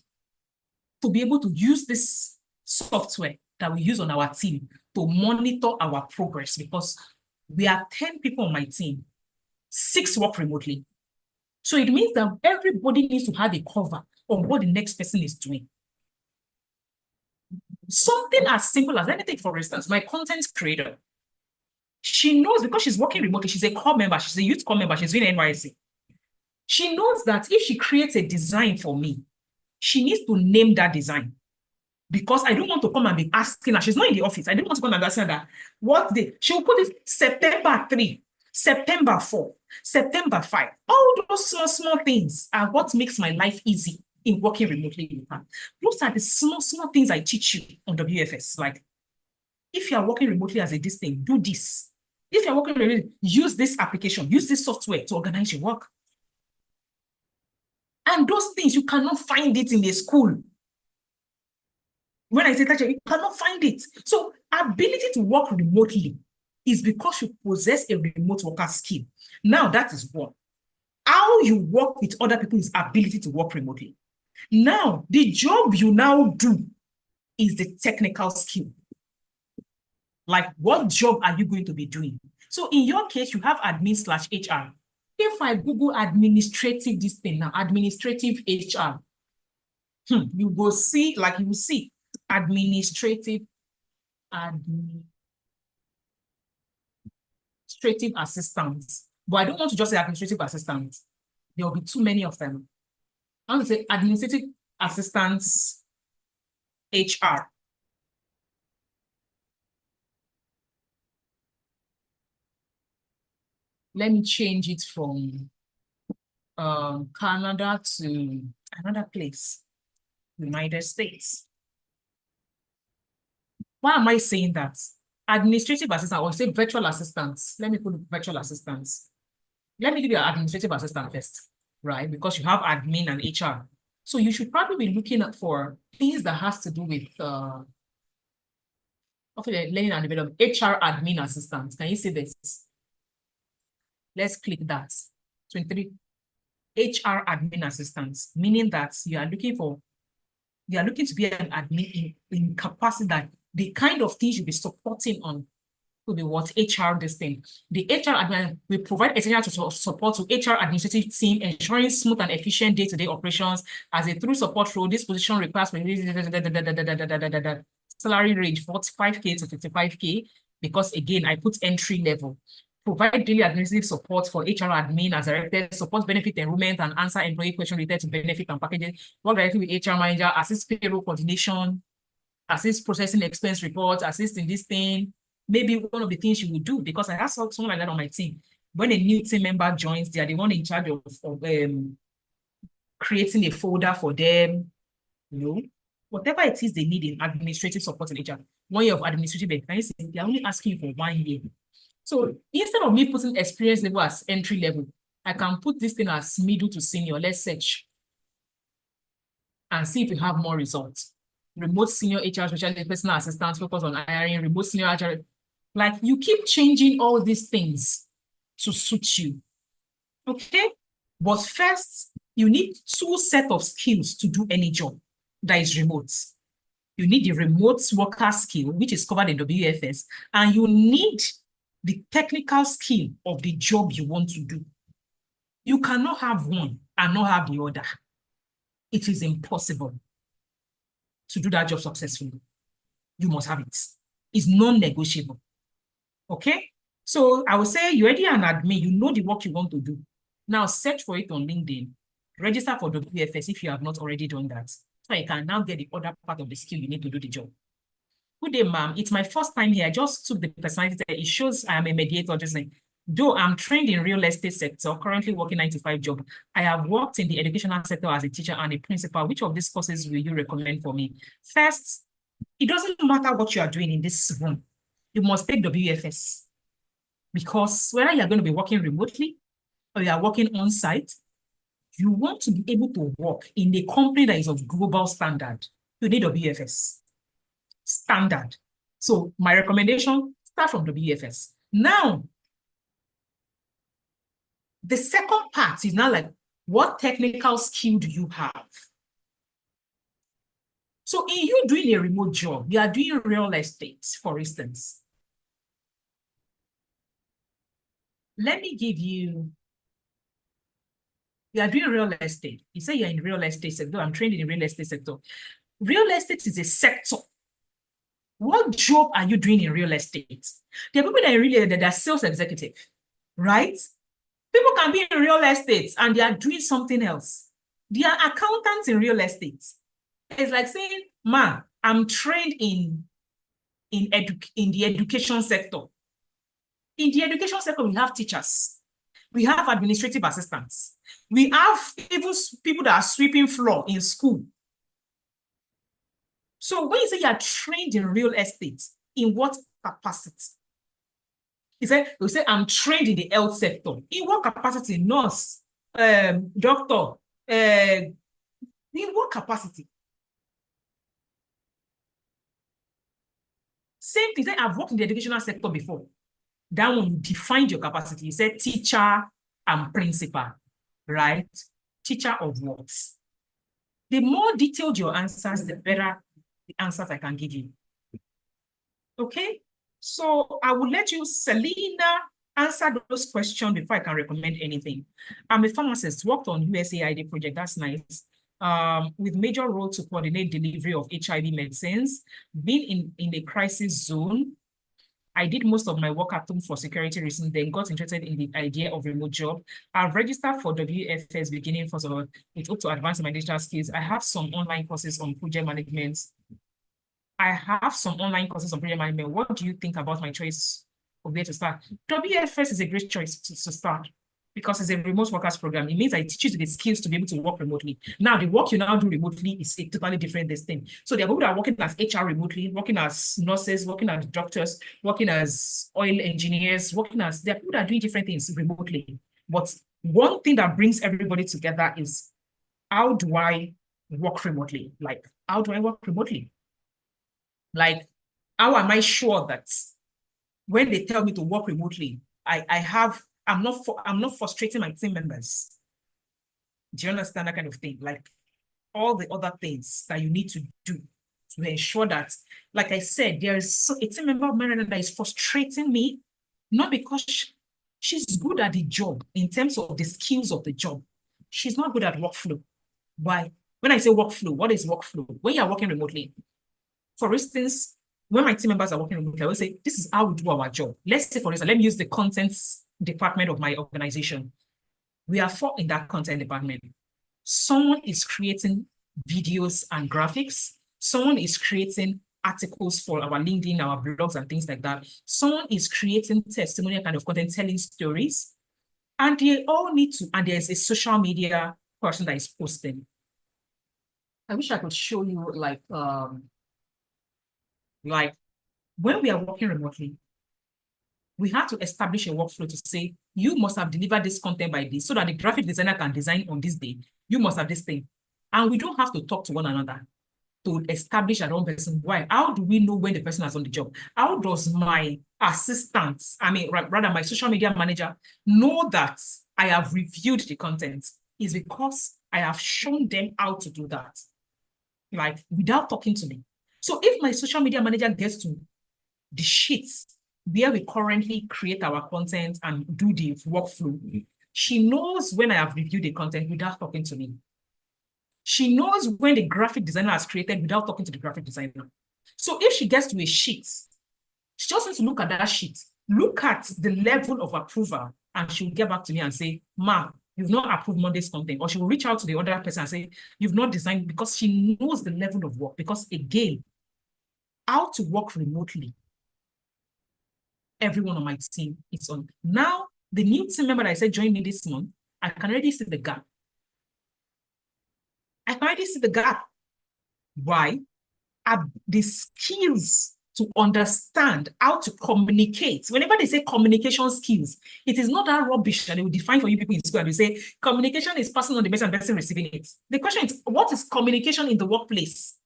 to be able to use this software that we use on our team to monitor our progress, because we are 10 people on my team, 6 work remotely. So it means that everybody needs to have a cover on what the next person is doing. Something as simple as anything, for instance, my content creator, she knows, because she's working remotely, she's a core member, she's a youth core member, she's doing NYC. She knows that if she creates a design for me, she needs to name that design. Because I don't want to come and be asking her, she's not in the office, I don't want to come and be asking her what day. She will put it September 3, September 4, September 5. All those small things are what makes my life easy in working remotely with her. Those are the small things I teach you on WFS. Like, if you are working remotely as a this thing, do this. If you're working remotely, use this application, use this software to organize your work. And those things, you cannot find it in the school. When I say that, you cannot find it. So ability to work remotely is because you possess a remote worker skill. Now that is one. How you work with other people is ability to work remotely. Now, the job you now do is the technical skill. Like, what job are you going to be doing? So in your case, you have admin/HR. If I Google administrative this thing now, administrative HR, you will see, like you will see, administrative assistants. But I don't want to just say administrative assistants. There will be too many of them. I want to say administrative assistants HR. Let me change it from Canada to another place, United States. Why am I saying that? Administrative assistant, or say virtual assistants. Let me put virtual assistants. Let me give you an administrative assistant first, right? Because you have admin and HR. So you should probably be looking at for things that has to do with learning and development, HR admin assistants. Can you see this? Let's click that. 23. HR admin assistants, meaning that you are looking to be an admin in capacity that the kind of things you'll be supporting on to be what HR this thing. The HR admin will provide essential support to HR administrative team, ensuring smooth and efficient day-to-day operations. As a through support role, this position requires salary range 45K to 55K, because again, I put entry level. Provide daily administrative support for HR admin as directed, support benefit enrollment and answer employee questions related to benefit and packaging, work directly with HR manager, assist payroll coordination, assist processing expense reports, assist in this thing. Maybe one of the things you will do, because I have someone like that on my team. When a new team member joins, they are the one in charge of creating a folder for them, whatever it is they need in administrative support in HR. 1 year of administrative experience, they're only asking you for 1 year. So instead of me putting experience level as entry level, I can put this thing as middle to senior. Let's search and see if we have more results. Remote senior HR, especially personal assistants, focus on hiring, remote senior HR. Like, you keep changing all these things to suit you. Okay? But first, you need 2 sets of skills to do any job that is remote. You need the remote worker skill, which is covered in WFS, and you need the technical skill of the job you want to do. You cannot have one and not have the other. It is impossible to do that job successfully. You must have it. It's non-negotiable. Okay? So I would say you're already an admin, you know the work you want to do. Now search for it on LinkedIn. Register for WFS if you have not already done that. So you can now get the other part of the skill you need to do the job. Good day, ma'am. It's my first time here. I just took the personality test. It shows I am a mediator. Just like, though I'm trained in real estate sector, currently working 9 to 5 job. I have worked in the educational sector as a teacher and a principal. Which of these courses will you recommend for me? First, It doesn't matter what you are doing in this room. You must take WFS, because whether you're going to be working remotely or you are working on site, you want to be able to work in a company that is of global standard. You need WFS standard. So my recommendation, start from WFS. Now, the second part is now like, what technical skill do you have? So in you doing a remote job, you are doing real estate, for instance. Let me give you are doing real estate. You say you're in real estate sector. I'm trained in the real estate sector. Real estate is a sector. What job are you doing in real estate? There are people that are sales executive, right? People can be in real estate and they are doing something else. They are accountants in real estate. It's like saying, man, I'm trained in the education sector. In the education sector, we have teachers. We have administrative assistants. We have even people that are sweeping floor in school. So when you say you are trained in real estate, in what capacity? You say, I'm trained in the health sector. In what capacity? Nurse, doctor, in what capacity? Same thing, say, I've worked in the educational sector before. That one, you defined your capacity. You said teacher and principal, right? Teacher of what? The more detailed your answers, the better the answers I can give you. Okay? So I will let you, Selena, answer those questions before I can recommend anything. I'm a pharmacist, worked on USAID project, that's nice. With major role to coordinate delivery of HIV medicines, been in a crisis zone. I did most of my work at home for security reasons, then got interested in the idea of remote job. I've registered for WFS beginning first of all, with hope to advance my digital skills. I have some online courses on project management. What do you think about my choice of where to start? WFS is a great choice to start because it's a remote workers program. It means I teach you the skills to be able to work remotely. Now, the work you now do remotely is a totally different thing. So there are people that are working as HR remotely, working as nurses, working as doctors, working as oil engineers, there are people that are doing different things remotely. But one thing that brings everybody together is, how do I work remotely? Like, how do I work remotely? Like, how am I sure that when they tell me to work remotely, I'm not frustrating my team members? Do you understand that kind of thing? Like all the other things that you need to do to ensure that, like I said, there's a team member of mine that is frustrating me, not because she's good at the job in terms of the skills of the job. She's not good at workflow. Why? When I say workflow, what is workflow? When you're working remotely, for instance, when my team members are working remotely, I will say, this is how we do our job. Let's say, for instance, let me use the contents department of my organization. We are 4 in that content department. Someone is creating videos and graphics. Someone is creating articles for our LinkedIn, our blogs, and things like that. Someone is creating testimonial kind of content, telling stories. And they all need to, and there's a social media person that is posting. I wish I could show you like when we are working remotely, we have to establish a workflow to say, you must have delivered this content by this, so that the graphic designer can design on this day. You must have this thing. And we don't have to talk to one another to establish our own person. Why? How do we know when the person is on the job? How does my assistant, rather my social media manager, know that I have reviewed the content? Is because I have shown them how to do that, like without talking to me. So if my social media manager gets to the sheets where we currently create our content and do the workflow, she knows when I have reviewed the content without talking to me. She knows when the graphic designer has created without talking to the graphic designer. So if she gets to a sheet, she just needs to look at that sheet, look at the level of approval, and she'll get back to me and say, Ma, you've not approved Monday's content. Or she will reach out to the other person and say, you've not designed, because she knows the level of work. Because again, how to work remotely, everyone on my team is on. Now, the new team member that I said joined me this month, I can already see the gap. I can already see the gap. Why? the skills to understand how to communicate. Whenever they say communication skills, it is not that rubbish that they will define for you people in school and they say communication is passing on the message and person receiving it. The question is, what is communication in the workplace?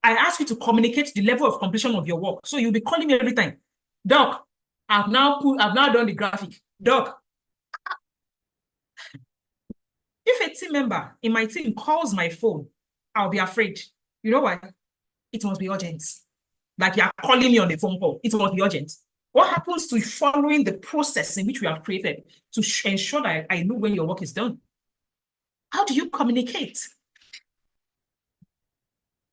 I ask you to communicate the level of completion of your work. So you'll be calling me every time. Doc, I've now done the graphic. Doc, if a team member in my team calls my phone, I'll be afraid. You know why? It must be urgent. Like you're calling me on the phone call. It must be urgent. What happens to following the process in which we have created to ensure that I know when your work is done? How do you communicate?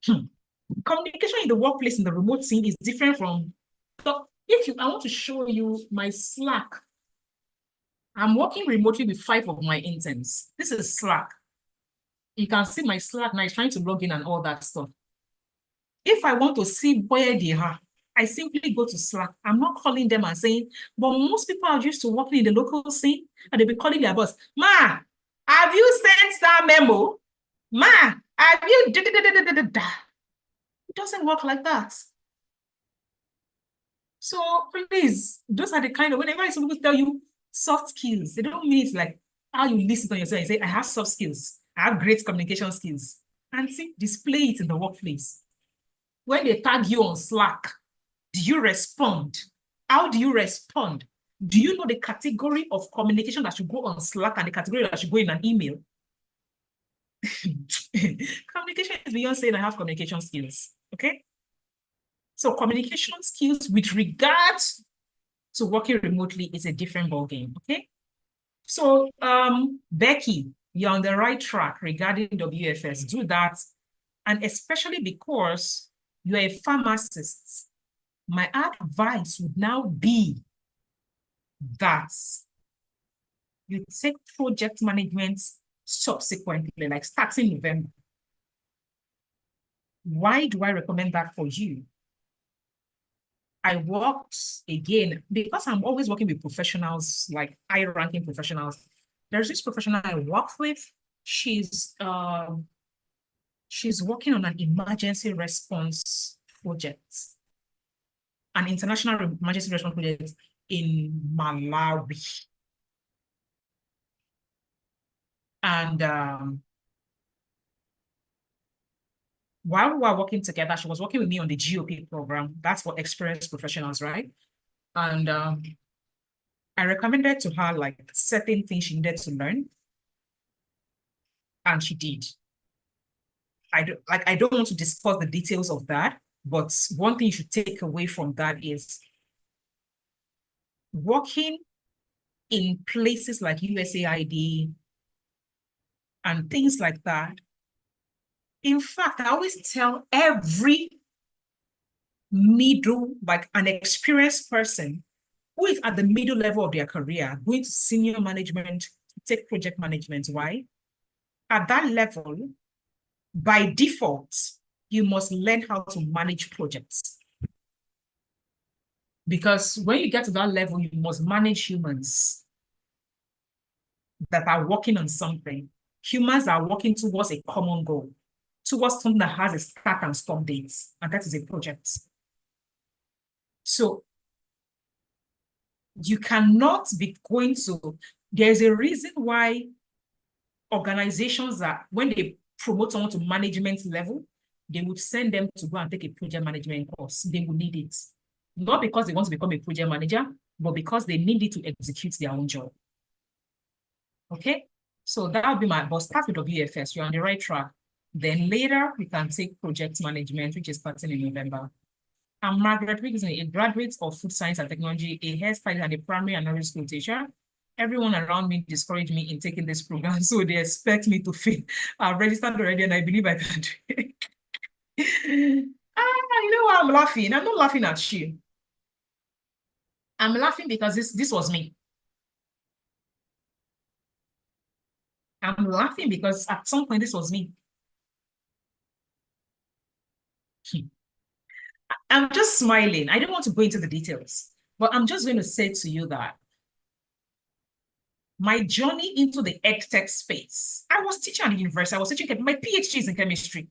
Communication in the workplace in the remote scene is different from. So I want to show you my Slack. I'm working remotely with 5 of my interns. This is Slack. You can see my Slack now. It's trying to log in and all that stuff. If I want to see where they are, I simply go to Slack. I'm not calling them and saying, but most people are used to working in the local scene and they'll be calling their boss. Ma, have you sent that memo? Ma, have you da, da, da, da, da, da, da. It doesn't work like that. So please, those are the kind of, whenever some people tell you soft skills, they don't mean it's like how you list it on yourself and say, I have soft skills. I have great communication skills. And see, display it in the workplace. When they tag you on Slack, do you respond? How do you respond? Do you know the category of communication that should go on Slack and the category that should go in an email? Communication is beyond saying I have communication skills, okay? So communication skills with regards to working remotely is a different ballgame, okay? So Becky, you're on the right track regarding WFS. Do that. And especially because you're a pharmacist, my advice would now be that you take project management subsequently, like starting November. Why do I recommend that for you? I worked again, because I'm always working with professionals, like high-ranking professionals. There's this professional I work with. She's working on an emergency response project, an international emergency response project in Malawi. And while we were working together, she was working with me on the GOP program. That's for experienced professionals, right? And I recommended to her like certain things she needed to learn, and she did. I don't want to discuss the details of that, but one thing you should take away from that is working in places like USAID and things like that. In fact, I always tell every like an experienced person who is at the middle level of their career, going to senior management, to take project management. Why? At that level, by default, you must learn how to manage projects. Because when you get to that level, you must manage humans that are working on something. Humans are working towards a common goal, towards something that has a start and stop dates, and that is a project. So you cannot be going to, there's a reason why organizations that when they promote someone to management level, they would send them to go and take a project management course. They will need it. Not because they want to become a project manager, but because they need it to execute their own job. Okay? So that would be but start with WFS. You're on the right track. Then later, we can take project management, which is starting in November. I'm Margaret Wilson, a graduate of food science and technology, a hairstylist and a primary and nursery school teacher. Everyone around me discouraged me in taking this program, so they expect me to fail. I've registered already, and I believe I can do it. You know why I'm laughing? I'm not laughing at you. I'm laughing because this was me. I'm laughing because at some point this was me. I'm just smiling. I don't want to go into the details, but I'm just going to say to you that my journey into the edtech space, I was teaching at the university. I was teaching, my PhD is in chemistry.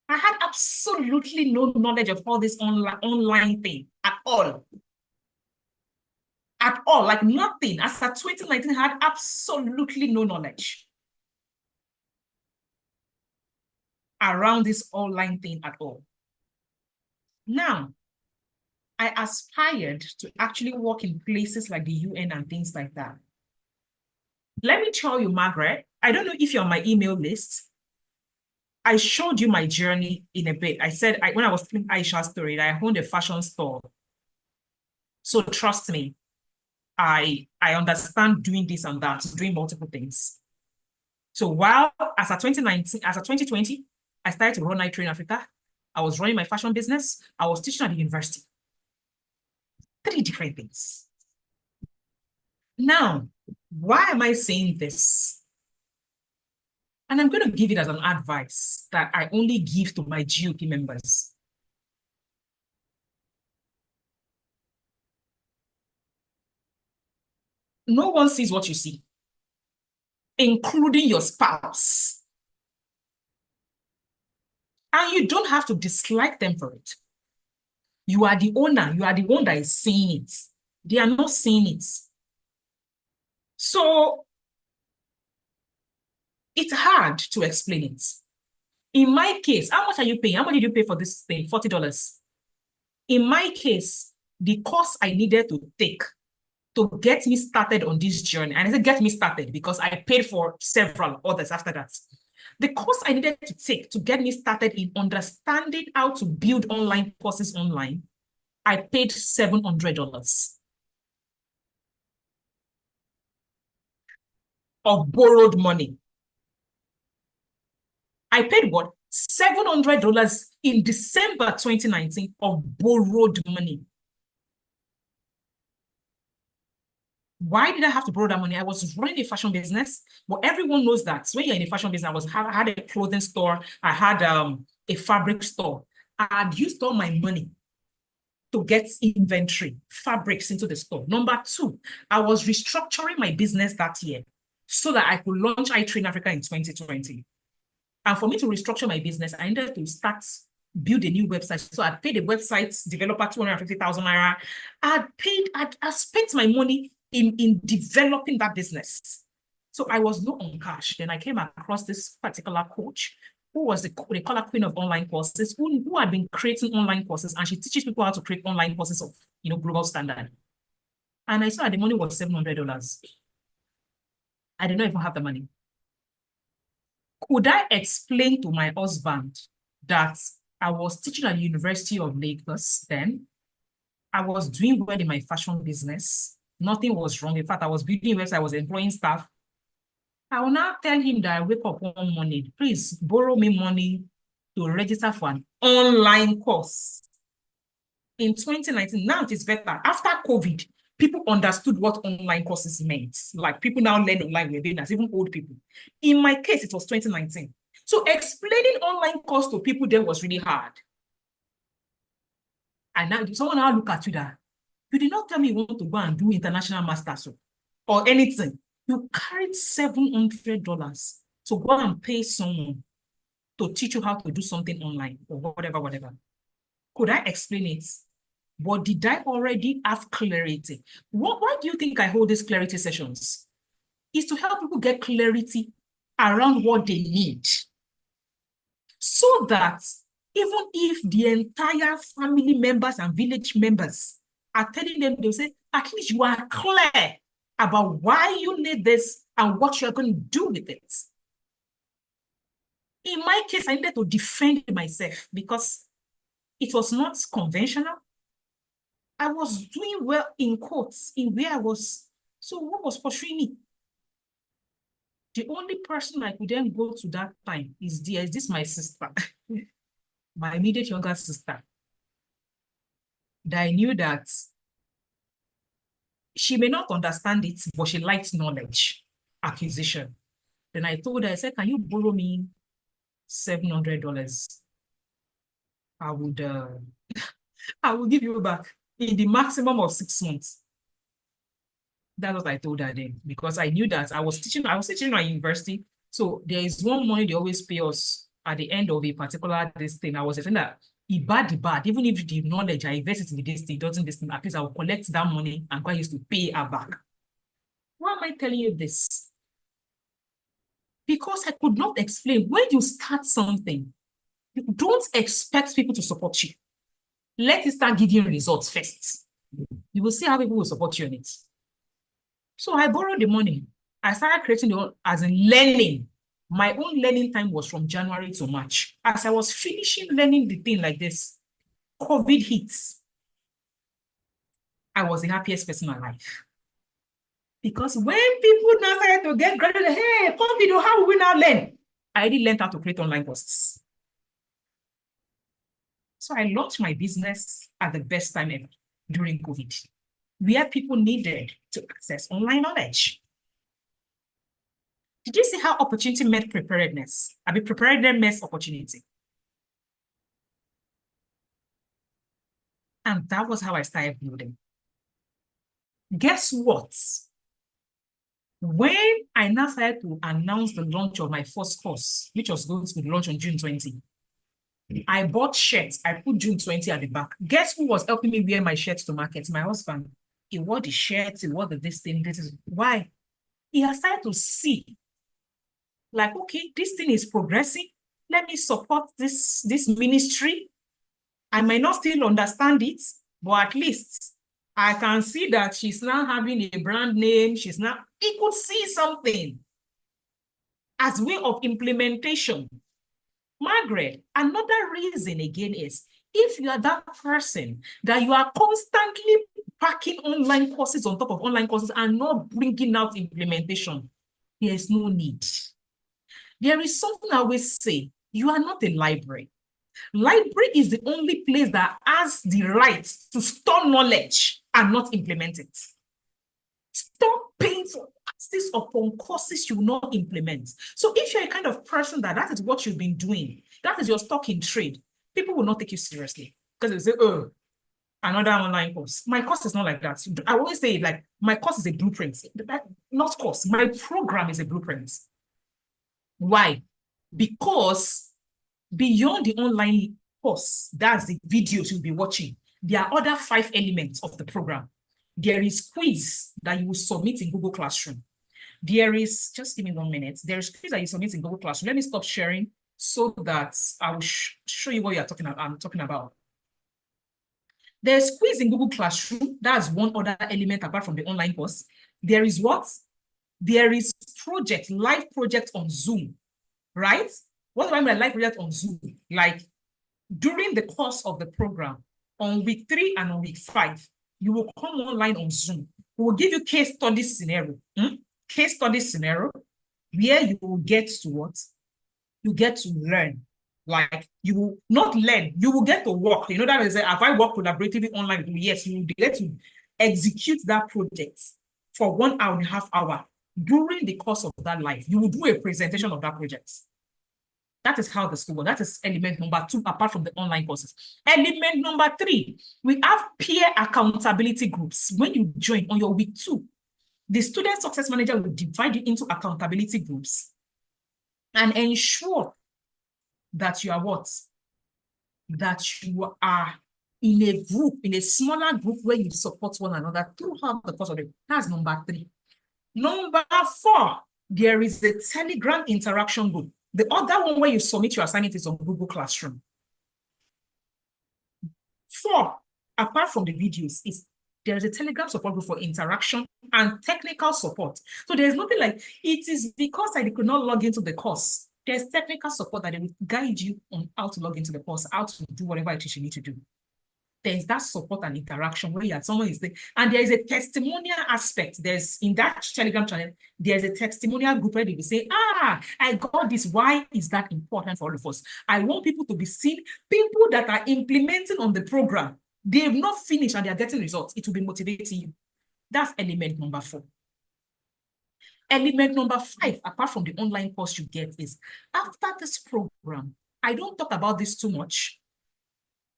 I had absolutely no knowledge of all this online thing at all. At all, like nothing. As at 2019, I had absolutely no knowledge around this online thing at all. Now, I aspired to actually work in places like the UN and things like that. Let me tell you, Margaret, I don't know if you're on my email list. I showed you my journey in a bit. I said when I was telling Aisha's story, that I owned a fashion store. So trust me, I understand doing this and that, doing multiple things. So while as a 2019, as a 2020, I started to run Night Train Africa. I was running my fashion business. I was teaching at the university. 3 different things. Now, why am I saying this? And I'm going to give it as an advice that I only give to my GOP members. No one sees what you see, including your spouse. And you don't have to dislike them for it. You are the owner. You are the one that is seeing it. They are not seeing it. So it's hard to explain it. In my case, how much are you paying? How much did you pay for this thing? $40. In my case, the course I needed to take to get me started on this journey, and I said get me started because I paid for several others after that. The course I needed to take to get me started in understanding how to build online courses online, I paid $700 of borrowed money. I paid what? $700 in December 2019 of borrowed money. Why did I have to borrow that money? I was running a fashion business, but everyone knows that when you're in a fashion business, I had a clothing store, I had a fabric store. I had used all my money to get inventory, fabrics into the store. Number two, I was restructuring my business that year so that I could launch iTrain Africa in 2020. And for me to restructure my business, I needed to build a new website. So I paid a website developer 250,000 naira. I spent my money in developing that business. So I was low on cash. Then I came across this particular coach who was the color queen of online courses, who had been creating online courses, and she teaches people how to create online courses of global standard. And I saw that the money was $700. I did not even have the money. Could I explain to my husband that I was teaching at the University of Lagos then? I was doing well in my fashion business. Nothing was wrong. In fact, I was building websites, I was employing staff. I will now tell him that I wake up one morning, please borrow me money to register for an online course. In 2019, now it is better. After COVID, people understood what online courses meant. Like people now learn online webinars, even old people. In my case, it was 2019. So explaining online course to people then was really hard. And now someone now look at you that you did not tell me you want to go and do international masters or anything. You carried $700 to go and pay someone to teach you how to do something online or whatever. Could I explain it? But did I already have clarity? Why do you think I hold these clarity sessions? It's to help people get clarity around what they need. So that even if the entire family members and village members are telling them, they'll say, at least you are clear about why you need this and what you're going to do with it. In my case, I needed to defend myself because it was not conventional. I was doing well in courts, in where I was. So what was pursuing me? The only person I could then go to that time is this my sister, my immediate younger sister. That I knew that she may not understand it, but she likes knowledge acquisition. Then I told her, I said, can you borrow me $700? I will give you back in the maximum of 6 months. That's what I told her then, because I knew that I was teaching at university. So there is one money they always pay us at the end of a particular this thing, I was saying that bad, even if the knowledge I invested in this thing doesn't this thing, at least I will collect that money and go use to pay her back. Why am I telling you this? Because I could not explain. When you start something, you don't expect people to support you. Let it start giving results first. You will see how people will support you on it. So I borrowed the money. I started creating as in learning. My own learning time was from January to March. As I was finishing learning the thing like this, COVID hits. I was the happiest person alive. Because when people now started to get graduated, hey, COVID, how will we now learn? I already learned how to create online courses. So I launched my business at the best time ever during COVID, where people needed to access online knowledge. Did you see how opportunity met preparedness? I mean, preparedness met opportunity. And that was how I started building. Guess what? When I now started to announce the launch of my first course, which was going to be launched on June 20, I bought shirts. I put June 20 at the back. Guess who was helping me wear my shirts to market? My husband. He wore the shirts, he wore this thing. This is why. He has started to see, like, okay, this thing is progressing. Let me support this ministry. I might not still understand it, but at least I can see that she's now having a brand name. He could see something as way of implementation. Margaret, another reason again is, if you are that person that you are constantly packing online courses on top of online courses and not bringing out implementation, there is no need. There is something I always say, you are not a library. Library is the only place that has the right to store knowledge and not implement it. Stop paying for courses upon courses you will not implement. So if you're a kind of person that is what you've been doing, that is your stock in trade, people will not take you seriously because they say, oh, another online course. My course is not like that. I always say, like, my course is a blueprint. Not course, my program is a blueprint. Why? Because beyond the online course, that's the videos you'll be watching, there are other 5 elements of the program. There is quiz that you will submit in Google Classroom. There is, just give me 1 minute. There is quiz that you submit in Google Classroom. Let me stop sharing so that I will show you what I'm talking about. There's quiz in Google Classroom. That's one other element apart from the online course. There is what? There is live project on Zoom, right? What do I mean by live project on Zoom? Like, during the course of the program, on week 3 and on week 5, you will come online on Zoom. We will give you case study scenario. Case study scenario, where you will get to what? You get to learn. Like, you will not learn, you will get to work. You know, that is, if I work collaboratively online, yes, you will get to execute that project for 1.5 hours. During the course of that life, you will do a presentation of that project. That is how the school works. That is element number 2, apart from the online courses. Element number 3, we have peer accountability groups. When you join on your week 2, the student success manager will divide you into accountability groups and ensure that you are what? That you are in a group, in a smaller group where you support one another throughout the course of it. That's number 3. Number 4, there is the Telegram interaction group. The other one where you submit your assignment is on Google Classroom. 4, apart from the videos, there is a Telegram support group for interaction and technical support. So there's nothing like, it is because I could not log into the course. There's technical support that will guide you on how to log into the course, how to do whatever it is you need to do. There's that support and interaction where someone is there. And there is a testimonial aspect. There's, in that Telegram channel, there's a testimonial group where they will say, I got this. Why is that important for all of us? I want people to be seen. People that are implementing on the program, they've not finished and they're getting results. It will be motivating you. That's element number 4. Element number 5, apart from the online course you get, is after this program, I don't talk about this too much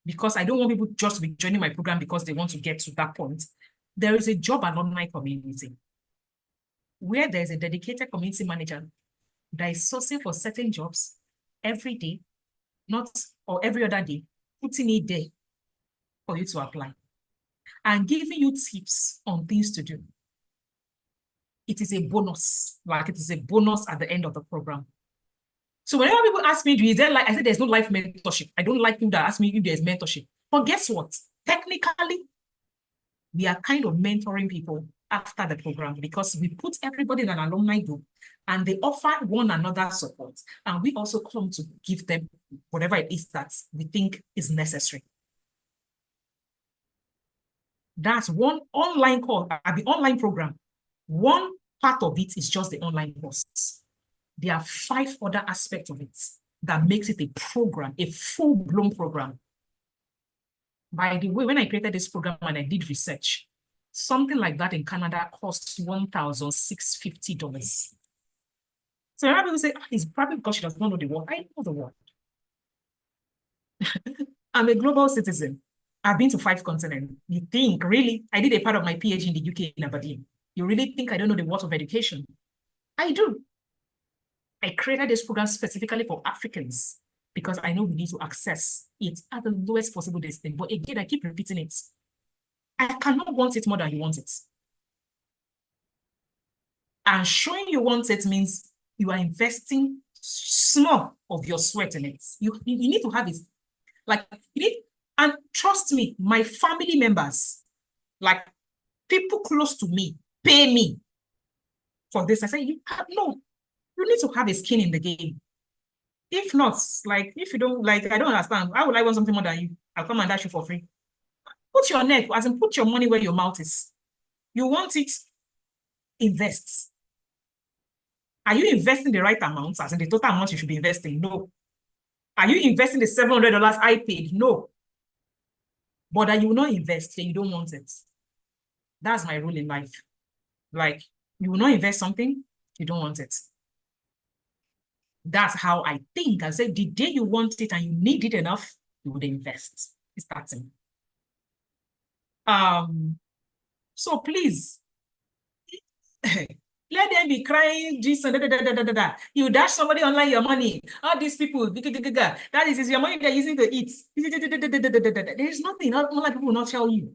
because I don't want people just to be joining my program because they want to get to that point. There is a job alumni community where there is a dedicated community manager that is sourcing for certain jobs every day, not or every other day, putting it there for you to apply and giving you tips on things to do. It is a bonus, like it is a bonus at the end of the program. So whenever people ask me, is there like, I said, there's no life mentorship. I don't like people that ask me if there's mentorship. But guess what? Technically, we are kind of mentoring people after the program because we put everybody in an alumni group and they offer one another support. And we also come to give them whatever it is that we think is necessary. That's one online course, the online program. One part of it is just the online course. There are 5 other aspects of it that makes it a program, a full-blown program. By the way, when I created this program and I did research, something like that in Canada costs $1,650. So when people say, it's probably because she does not know the word. I know the word. I'm a global citizen. I've been to 5 continents. You think, really? I did a part of my PhD in the UK in Aberdeen. You really think I don't know the world of education? I do. I created this program specifically for Africans because I know we need to access it at the lowest possible distance. But again, I keep repeating it. I cannot want it more than you want it. And showing you want it means you are investing small of your sweat in it. You need to have it. Like, you need, and trust me, my family members, like people close to me, pay me for this. I say, no, you need to have a skin in the game. If not, like, if you don't, like, I don't understand. How would I want something more than you? I'll come and dash you for free. Put your neck, as in put your money where your mouth is. You want it, invest. Are you investing the right amount, as in the total amount you should be investing? No. Are you investing the $700 I paid? No. But that you will not invest, then you don't want it. That's my rule in life. Like, you will not invest something, you don't want it. That's how I think. I said, the day you want it and you need it enough, you would invest. It's that simple. So please, let them be crying, Jesus, You dash somebody online your money. All these people, that is your money they're using to eat. There is nothing online people will not tell you.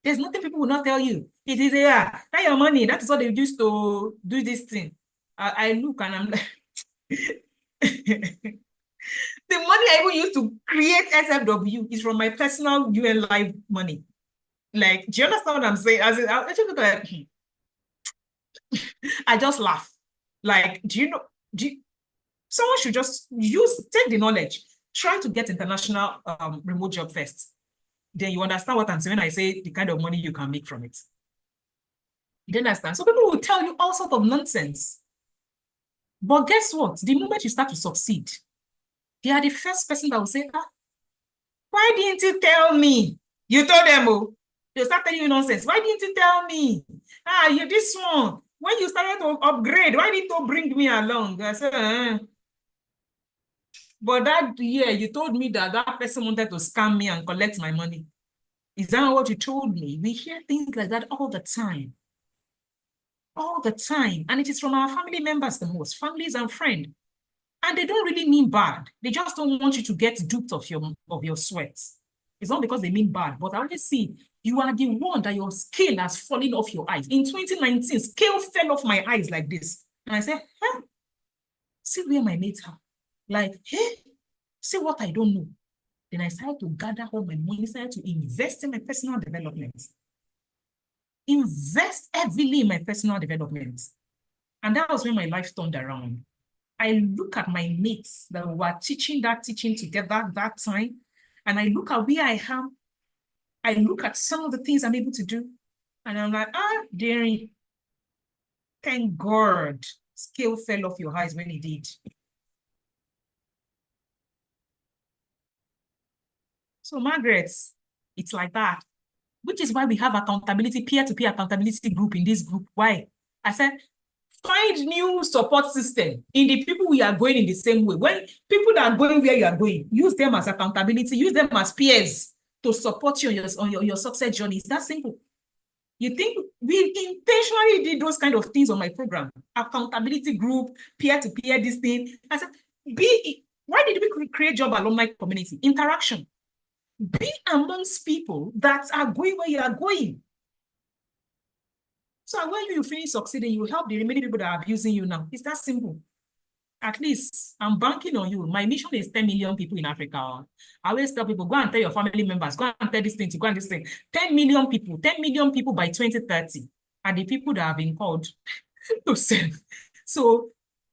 There's nothing people will not tell you. It is that your money. That is what they used to do this thing. I look and I'm like, the money I even used to create SFW is from my personal UN Live money. Like, do you understand what I'm saying? I just laugh. Like, someone should just take the knowledge, try to get international remote job first. Then you understand what I'm saying when I say the kind of money you can make from it. You understand? So people will tell you all sorts of nonsense. But guess what? The moment you start to succeed, they are the first person that will say, why didn't you tell me? You told them, oh, they'll start telling you nonsense. Why didn't you tell me? You this one. When you started to upgrade, why didn't you bring me along? I said, But that year, you told me that that person wanted to scam me and collect my money. Is that what you told me? We hear things like that all the time. All the time. And it is from our family members the most, families and friends. And they don't really mean bad. They just don't want you to get duped of your sweat. It's not because they mean bad, but I always see you are the one that your scale has fallen off your eyes. In 2019, scale fell off my eyes like this. And I said, see where my mates are. Like, see what I don't know. Then I started to gather all my money, started to invest in my personal development. Invest heavily in my personal development. And that was when my life turned around. I look at my mates that were teaching together that time, and I look at where I am. I look at some of the things I'm able to do, and I'm like, dearie, thank God, scale fell off your eyes when it did. So, Margaret, it's like that, which is why we have accountability, peer-to-peer accountability group in this group. Why? I said, find new support system in the people we are going in the same way. When people that are going where you are going, use them as accountability, use them as peers to support you on your success journey. It's that simple. You think we intentionally did those kind of things on my program, accountability group, peer-to-peer, this thing. I said, Why did we create job alumni community? Interaction. Be amongst people that are going where you are going. So when you finish succeeding, you help the remaining people that are abusing you now. It's that simple. At least I'm banking on you. My mission is 10 million people in Africa. I always tell people, go and tell your family members, go and tell this thing to go and this thing. 10 million people by 2030 are the people that have been called to serve. So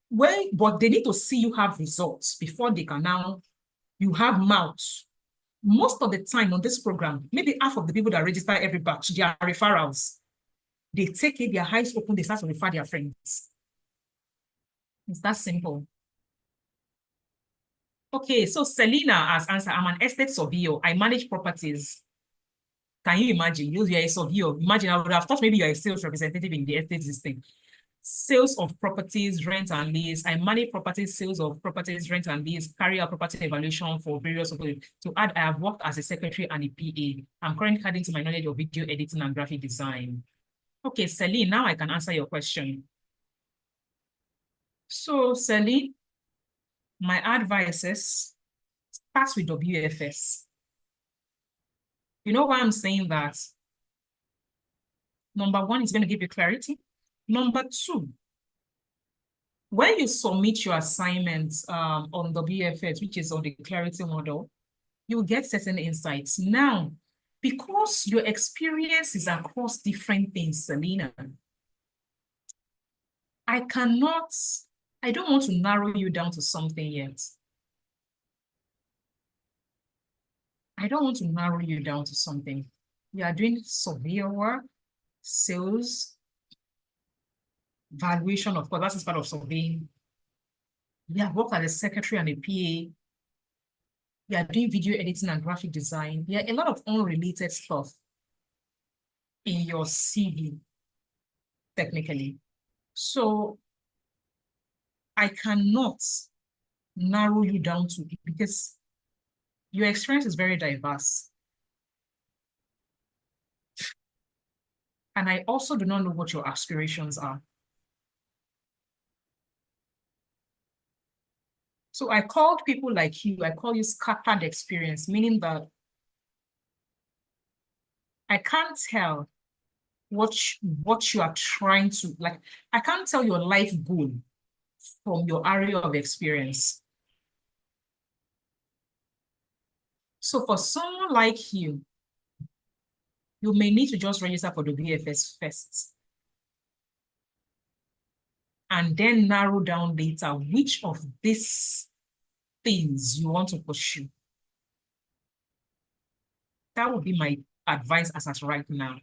but they need to see you have results before they can now, you have mouths. Most of the time on this program, maybe half of the people that register every batch, they are referrals. They take it, their eyes open, they start to refer their friends. It's that simple. Okay, so Selena has answered, I'm an estate surveyor. I manage properties. Can you imagine? You're a surveyor. Imagine, I would have thought maybe you're a sales representative in the estate system. Sales of properties, rent and lease. I manage properties, sales of properties, rent and lease, carry out property evaluation for various. To add, I have worked as a secretary and a PA. I'm currently adding to my knowledge of video editing and graphic design. Okay, Celine, now I can answer your question. So, Celine, my advice is start with WFS. You know why I'm saying that? Number one, it's going to give you clarity. Number two, when you submit your assignments on WFS, which is on the clarity model, you will get certain insights. Now, because your experience is across different things, Selena, I don't want to narrow you down to something yet. I don't want to narrow you down to something. You are doing surveyor work, sales, valuation, of course, that is part of surveying. You have worked as a secretary and a PA. You are doing video editing and graphic design. There are a lot of unrelated stuff in your CV, technically. So I cannot narrow you down to it because your experience is very diverse. And I also do not know what your aspirations are. So I called people like you, I call you scattered experience, meaning that I can't tell what you are trying to, like, I can't tell your life goal from your area of experience. So for someone like you may need to just register for the WFS first. And then narrow down later which of these things you want to pursue. That would be my advice as of right now.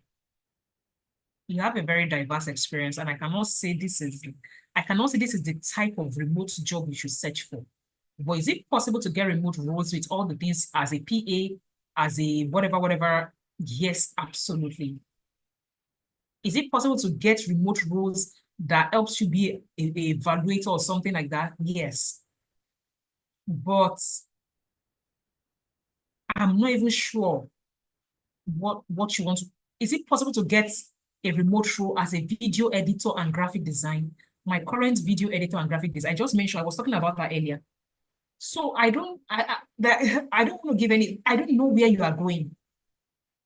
You have a very diverse experience, and I cannot say this is the type of remote job you should search for. But is it possible to get remote roles with all the things as a PA, as a whatever? Yes, absolutely. Is it possible to get remote roles that helps you be a evaluator or something like that? Yes. But I'm not even sure what you want to. Is it possible to get a remote role as a video editor and graphic design? My current video editor and graphic design, I just mentioned, I was talking about that earlier. So I don't want to give any, I don't know where you are going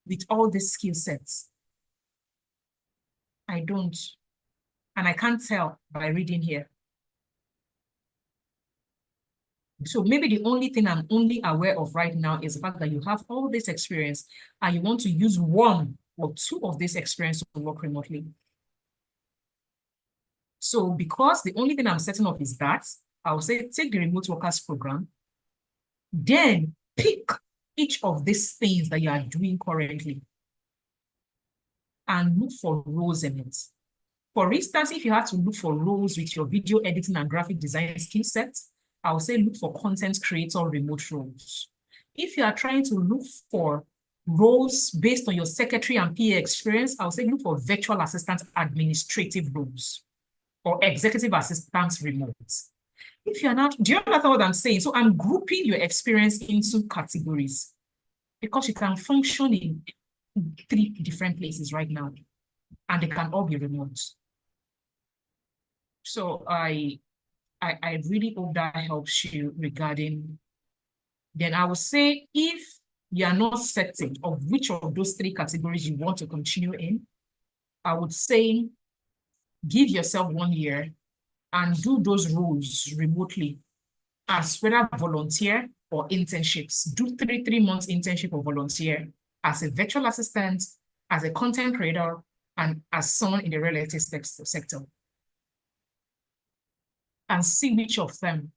with all these skill sets. I don't. And I can't tell by reading here. So maybe the only thing I'm only aware of right now is the fact that you have all this experience and you want to use one or two of this experience to work remotely. So because the only thing I'm certain of is that, I'll say take the remote workers program, then pick each of these things that you are doing currently and look for roles in it. For instance, if you have to look for roles with your video editing and graphic design skill set, I would say look for content creator remote roles. If you are trying to look for roles based on your secretary and PA experience, I would say look for virtual assistant administrative roles or executive assistant remote. If you're not, do you understand what I'm saying? So I'm grouping your experience into categories because you can function in 3 different places right now, and they can all be remote. So I really hope that helps you regarding. Then I would say if you are not certain of which of those three categories you want to continue in, I would say give yourself 1 year and do those roles remotely as whether volunteer or internships. Do 3 months internship or volunteer as a virtual assistant, as a content creator, and as someone in the real estate sector. And see which of them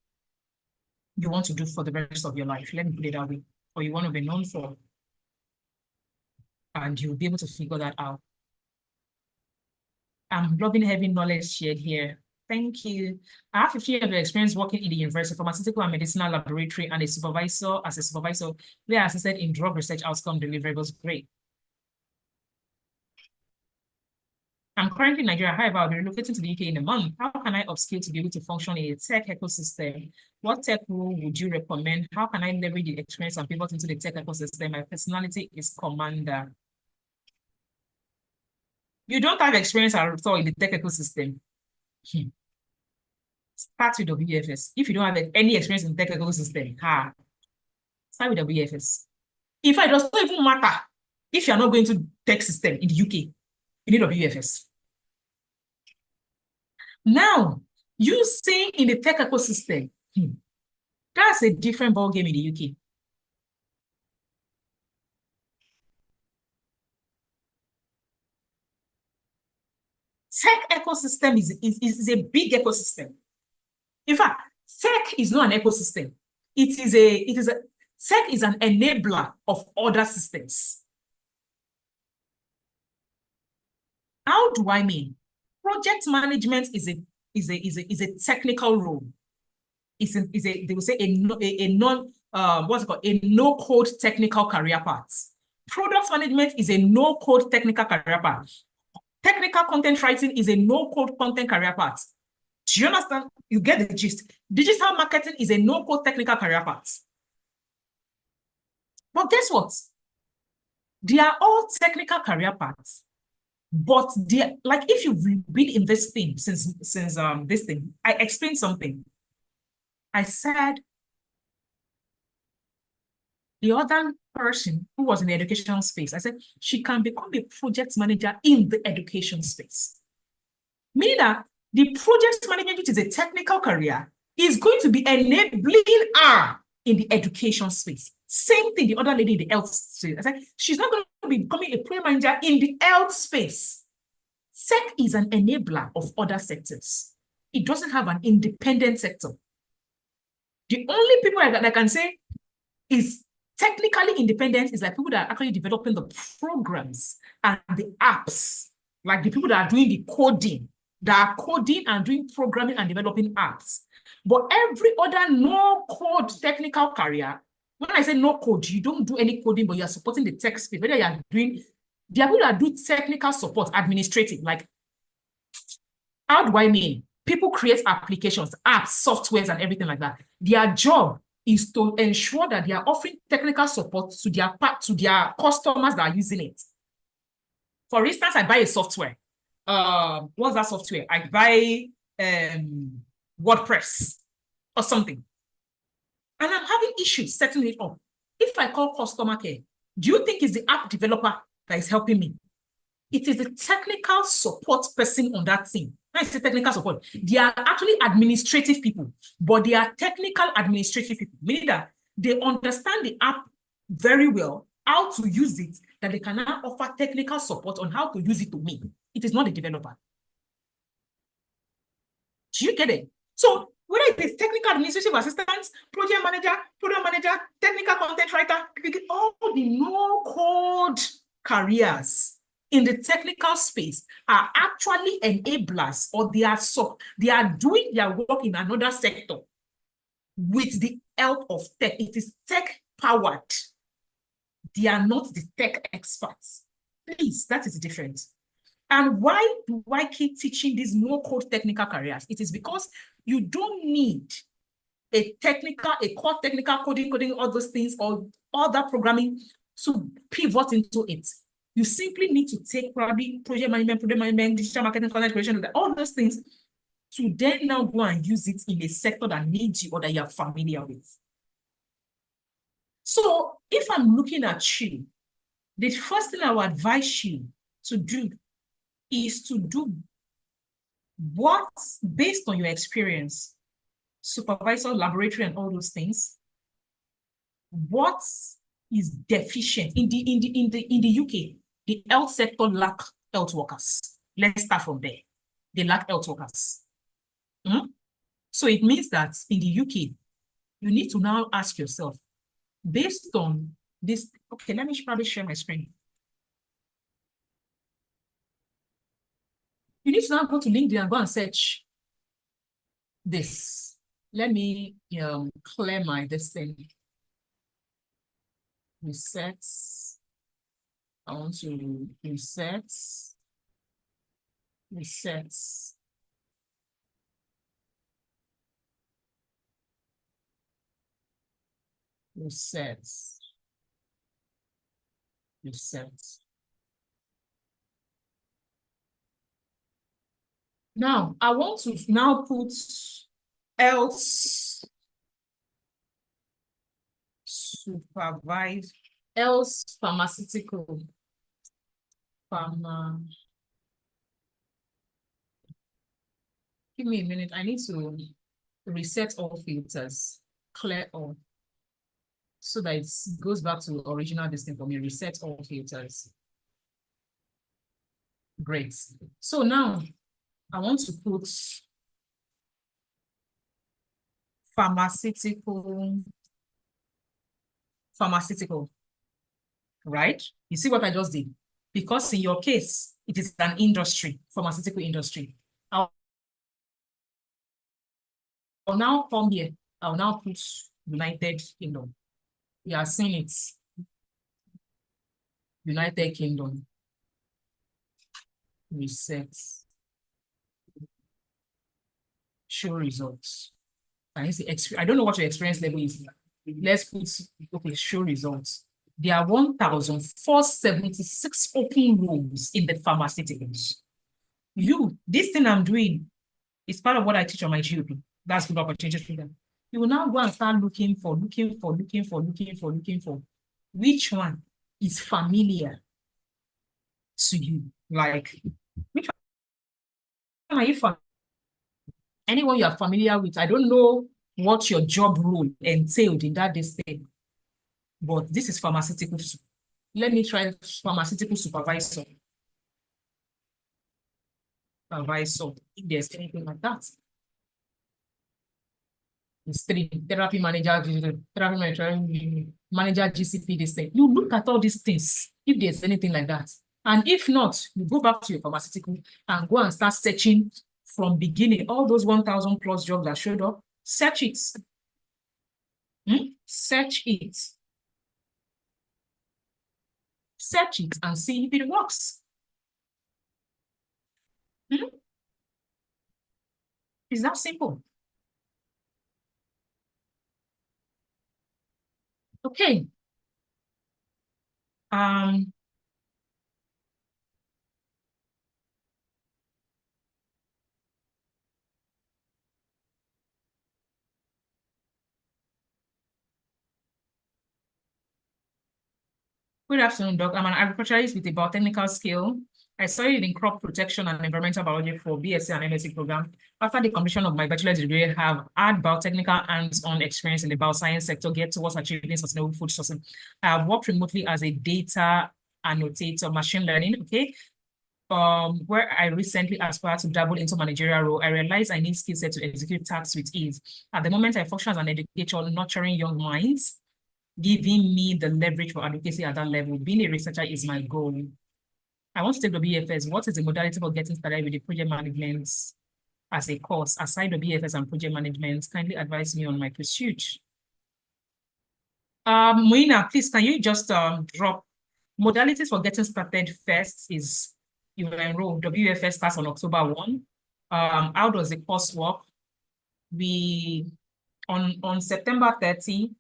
you want to do for the rest of your life. Let me put it that way. Or you want to be known for. And you'll be able to figure that out. I'm loving having knowledge shared here. Thank you. I have 15 years of experience working in the university pharmaceutical and medicinal laboratory and as a supervisor, where I assisted in drug research outcome deliverables. Great. I'm currently in Nigeria. However, I'll be relocating to the UK in a month. How can I upskill to be able to function in a tech ecosystem? What tech role would you recommend? How can I leverage the experience and pivot into the tech ecosystem? My personality is commander. You don't have experience at all in the tech ecosystem. Start with WFS. If you don't have any experience in the tech ecosystem, start with WFS. In fact, it does not even matter if you're not going to tech system in the UK, you need WFS. Now, you say in the tech ecosystem, that's a different ballgame in the UK. Tech ecosystem is a big ecosystem. In fact, tech is not an ecosystem. Tech is an enabler of other systems. How do I mean? Project management is a technical role. They will say a no-code technical career path. Product management is a no-code technical career path. Technical content writing is a no-code content career path. Do you understand? You get the gist. Digital marketing is a no-code technical career path. But guess what? They are all technical career paths. But like if you've been in this thing since this thing, I explained something. I said the other person who was in the educational space, I said she can become a project manager in the education space. Meaning that the project management, which is a technical career, is going to be enabling her in the education space. Same thing, the other lady in the health space. I said, she's not going to be becoming a project manager in the health space. Tech is an enabler of other sectors. It doesn't have an independent sector. The only people that I can say is technically independent is like people that are actually developing the programs and the apps, like the people that are doing the coding, that are coding and doing programming and developing apps. But every other no-code technical career, when I say no code, you don't do any coding, but you are supporting the tech space. Whether you are doing, there are people that do technical support, administrative, like, how do I mean? People create applications, apps, softwares, and everything like that. Their job is to ensure that they are offering technical support to their customers that are using it. For instance, I buy a software. What's that software? I buy WordPress or something. And I'm having issues setting it up. If I call customer care, do you think it's the app developer that is helping me? It is the technical support person on that team. When I say technical support, they are actually administrative people, but they are technical administrative people, meaning that they understand the app very well, how to use it, that they can now offer technical support on how to use it to me. It is not the developer. Do you get it? So whether it is technical administrative assistant, project manager, product manager, technical content writer, all the no-code careers in the technical space are actually enablers, or they are doing their work in another sector with the help of tech. It is tech-powered. They are not the tech experts. Please, that is different. And why do I keep teaching these no-code technical careers? It is because you don't need a core technical coding, all those things, or all that programming to pivot into it. You simply need to take probably project management, digital marketing, content creation, all those things, to then now go and use it in a sector that needs you or that you're familiar with. So if I'm looking at you, the first thing I would advise you to do is to do what, based on your experience, supervisor, laboratory, and all those things, what is deficient in the UK? The health sector lack health workers. Let's start from there. They lack health workers. So it means that in the UK, you need to now ask yourself, based on this, okay, let me probably share my screen. You need to now go to LinkedIn and go and search this. Let me clear my this thing. Reset. I want to reset. Reset. Reset. Reset. Now, I want to now put else supervise, else pharmaceutical. Give me a minute. I need to reset all filters, clear all, so that it goes back to original listing for me. Reset all filters. Great. So now I want to put pharmaceutical, right? You see what I just did? Because in your case, it is an industry, pharmaceutical industry. I'll now come here. I'll now put United Kingdom. You are seeing it. United Kingdom. Reset. Show results. I don't know what your experience level is. Let's put, okay, show results. There are 1,476 open roles in the pharmaceuticals. This thing I'm doing is part of what I teach on my GOP. That's good opportunity for them. You will now go and start looking for which one is familiar to you. Like, which one are you familiar? Anyone you are familiar with? I don't know what your job role entailed in that thing, but this is pharmaceutical. Let me try pharmaceutical supervisor. If there's anything like that. It's 3, therapy manager, GCP, this thing. You look at all these things, if there's anything like that. And if not, you go back to your pharmaceutical and go and start searching from beginning, all those 1,000 plus jobs that showed up, search it. Search it. Search it and see if it works. It's that simple. Okay. Good afternoon, Doc. I'm an agriculturalist with a biotechnical skill. I studied in crop protection and environmental biology for BSc and MSc program. After the completion of my bachelor's degree, I have had biotechnical hands-on experience in the bioscience sector geared towards achieving sustainable food sourcing. I have worked remotely as a data annotator, machine learning, okay? Where I recently aspired to dabble into managerial role, I realized I need skill set to execute tasks with ease. At the moment, I function as an educator, nurturing young minds, giving me the leverage for advocacy at that level. Being a researcher is my goal. I want to take the BFS. What is the modality for getting started with the project management as a course? Aside the BFS and project management, kindly advise me on my pursuit. Moina, please, can you just drop modalities for getting started first is you will enroll. WFS starts on October 1. How does the course work? On September 30,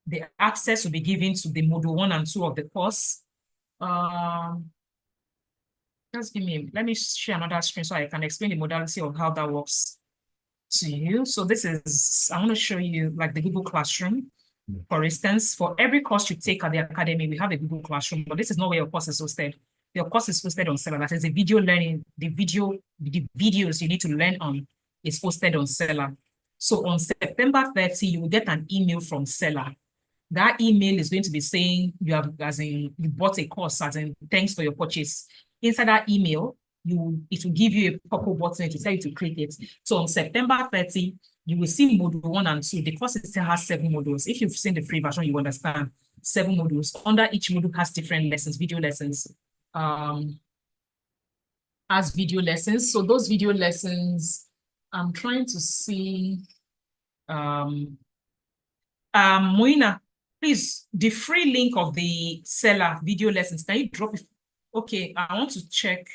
the access will be given to the module 1 and 2 of the course. Let me share another screen so I can explain the modality of how that works. to you. So this is, I want to show you like the Google Classroom. For instance, for every course you take at the academy, we have a Google Classroom, but this is not where your course is hosted. Your course is hosted on Seller. That is the video learning, the videos you need to learn on is hosted on Seller. So on September 30, you will get an email from Seller. That email is going to be saying you have, as in you bought a course, as in thanks for your purchase. Inside that email, it will give you a purple button to tell you to click it. So on September 30, you will see module 1 and 2. The course still has 7 modules. If you've seen the free version, you understand 7 modules. Under each module has different lessons, video lessons. As video lessons. So those video lessons, I'm trying to see. Moina, please, the free link of the Seller video lessons, can you drop it? Okay, I want to check.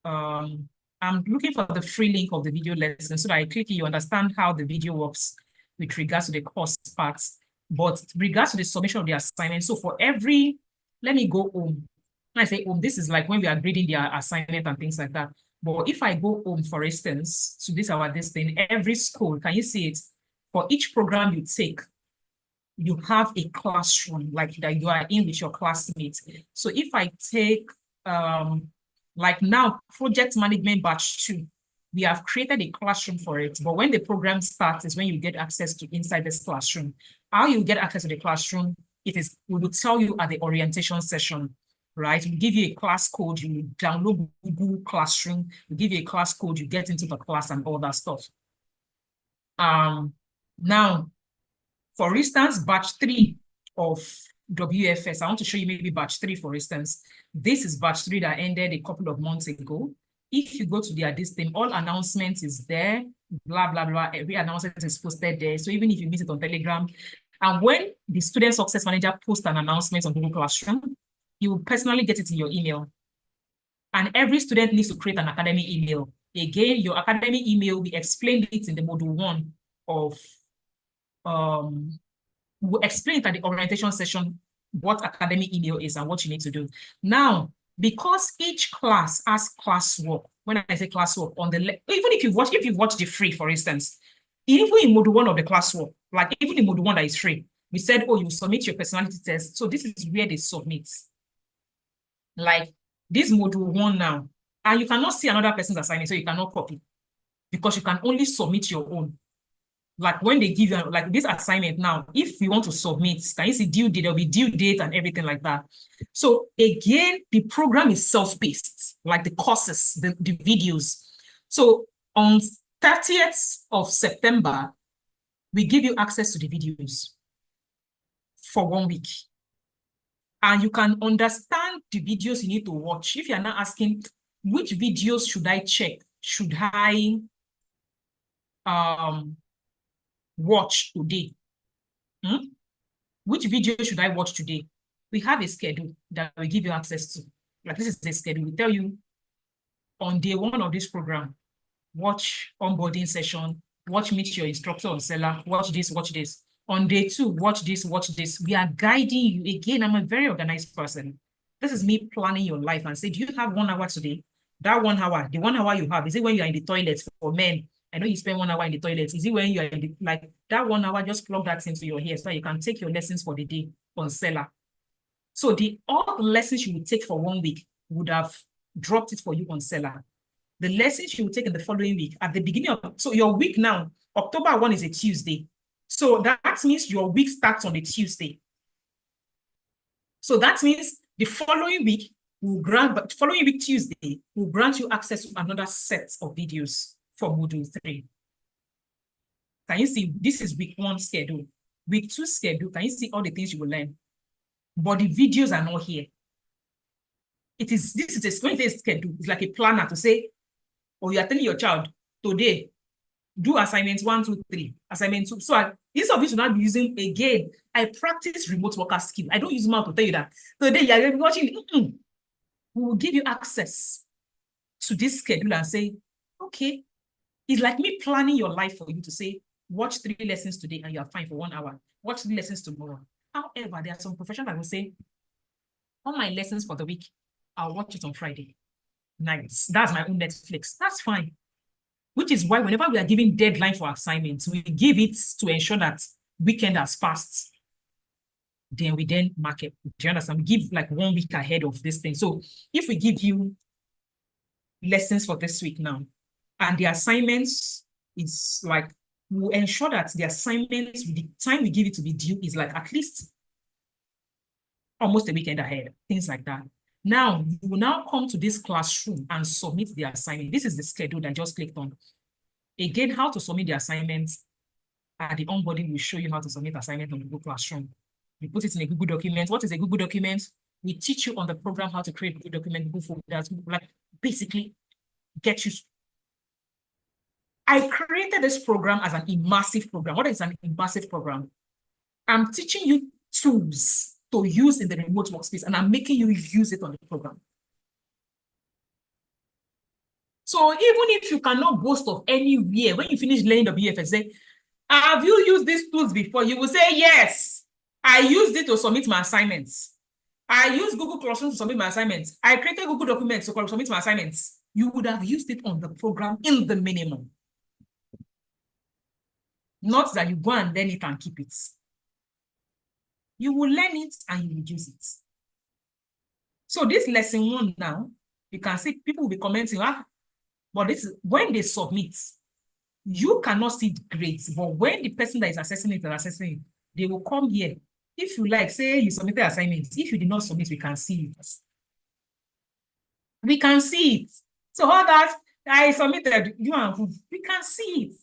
I'm looking for the free link of the video lesson so that I click it, you understand how the video works with regards to the course parts, but regards to the submission of the assignment. So for every, let me go home. When I say home, this is like when we are grading their assignment and things like that. But if I go home, for instance, to this thing, every school, can you see it? For each program you take, you have a classroom like that you are in with your classmates. So if I take, like now, project management batch 2, we have created a classroom for it. But when the program starts is when you get access to inside this classroom. How you get access to the classroom, we will tell you at the orientation session, right? We give you a class code, you download Google Classroom, we give you a class code, you get into the class and all that stuff. Now, for instance, batch 3 of WFS, I want to show you maybe batch 3, for instance. This is batch 3 that ended a couple of months ago. If you go to their thing, all announcements is there, blah, blah, blah. Every announcement is posted there. So even if you miss it on Telegram, and when the Student Success Manager posts an announcement on Google Classroom, you will personally get it in your email. And every student needs to create an academy email. Again, your academy email, we explained it in the module 1 of we'll explain it at the orientation session what academic email is and what you need to do. Now, because each class has classwork, when I say classwork, on the even if you watch the free, for instance, even in module 1 of the classwork, like even in module 1 that is free, we said, oh, you submit your personality test. So this is where they submit. Like this module 1 now, and you cannot see another person's assignment, so you cannot copy because you can only submit your own. Like when they give you like this assignment now, if you want to submit, can you see due date? There'll be due date and everything like that. So again, the program is self-paced, like the courses, the videos. So on 30th of September, we give you access to the videos for 1 week. And you can understand the videos you need to watch. If you're not asking, which videos should I check? Should I watch today? Which video should I watch today? We have a schedule that we give you access to. Like this is the schedule. We tell you on day 1 of this program, watch onboarding session, watch meet your instructor on Seller, watch this, watch this. On day 2, watch this, watch this. We are guiding you. Again, I'm a very organized person. This is me planning your life and say, do you have 1 hour today? That 1 hour, the 1 hour you have, is it when you are in the toilet for men? I know you spend 1 hour in the toilet. Is it when you are in the, like that 1 hour, just plug that into your hair so you can take your lessons for the day on Seller. So all the lessons you would take for 1 week would have dropped it for you on Seller. The lessons you will take in the following week at the beginning of, so your week now, October 1 is a Tuesday. So that means your week starts on a Tuesday. So that means the following week Tuesday will grant you access to another set of videos for module 3. Can you see, this is week 1 schedule. Week 2 schedule, can you see all the things you will learn? But the videos are not here. This is a schedule. It's like a planner to say, or you are telling your child, today, do assignments 1, 2, 3, assignment 2. So instead of you to not be using, again, I practice remote worker skill. I don't use mouth to tell you that. Today, you are watching, we will give you access to this schedule and say, okay, it's like me planning your life for you to say, watch 3 lessons today and you are fine for 1 hour. Watch 3 lessons tomorrow. However, there are some professionals that will say, all my lessons for the week, I'll watch it on Friday nights. That's my own Netflix. That's fine. which is why whenever we are giving deadline for assignments, we give it to ensure that weekend has passed. Then we then mark it. Do you understand? We give like 1 week ahead of this thing. So if we give you lessons for this week now, and the assignments is like, we'll ensure that the assignments, the time we give it to be due is like at least almost a weekend ahead, things like that. Now, you will now come to this classroom and submit the assignment. This is the schedule that I just clicked on. Again, how to submit the assignments, the onboarding will show you how to submit assignment on the Google Classroom. You put it in a Google document. What is a Google document? We teach you on the program how to create Google document, Google folders, like basically get you. I created this program as an immersive program. What is an immersive program? I'm teaching you tools to use in the remote workspace, and I'm making you use it on the program. So even if you cannot boast of anywhere, when you finish learning the BFS, say, have you used these tools before? You will say, yes, I used it to submit my assignments. I used Google Classroom to submit my assignments. I created Google Documents to submit my assignments. You would have used it on the program in the minimum. Not that you go and learn it and keep it. You will learn it and you will use it. So this lesson 1 now, you can see people will be commenting, but this is when they submit, you cannot see the grades, but when the person that is assessing it, they will come here. If you like, say you submitted assignments. If you did not submit, we can see it. We can see it. So all that I submitted, we can see it.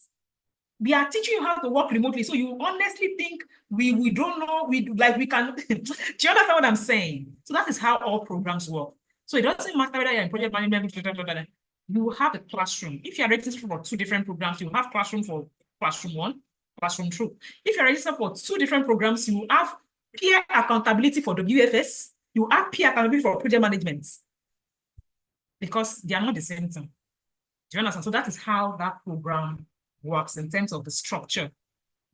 We are teaching you how to work remotely. So you honestly think we don't know, we can, do you understand what I'm saying? So that is how all programs work. So it doesn't matter whether you're in project management, you have a classroom. If you're registered for 2 different programs, you have classroom for classroom 1, classroom 2. If you're registered for 2 different programs, you have peer accountability for WFS, you have peer accountability for project management, because they are not the same thing. Do you understand? So that is how that program works in terms of the structure.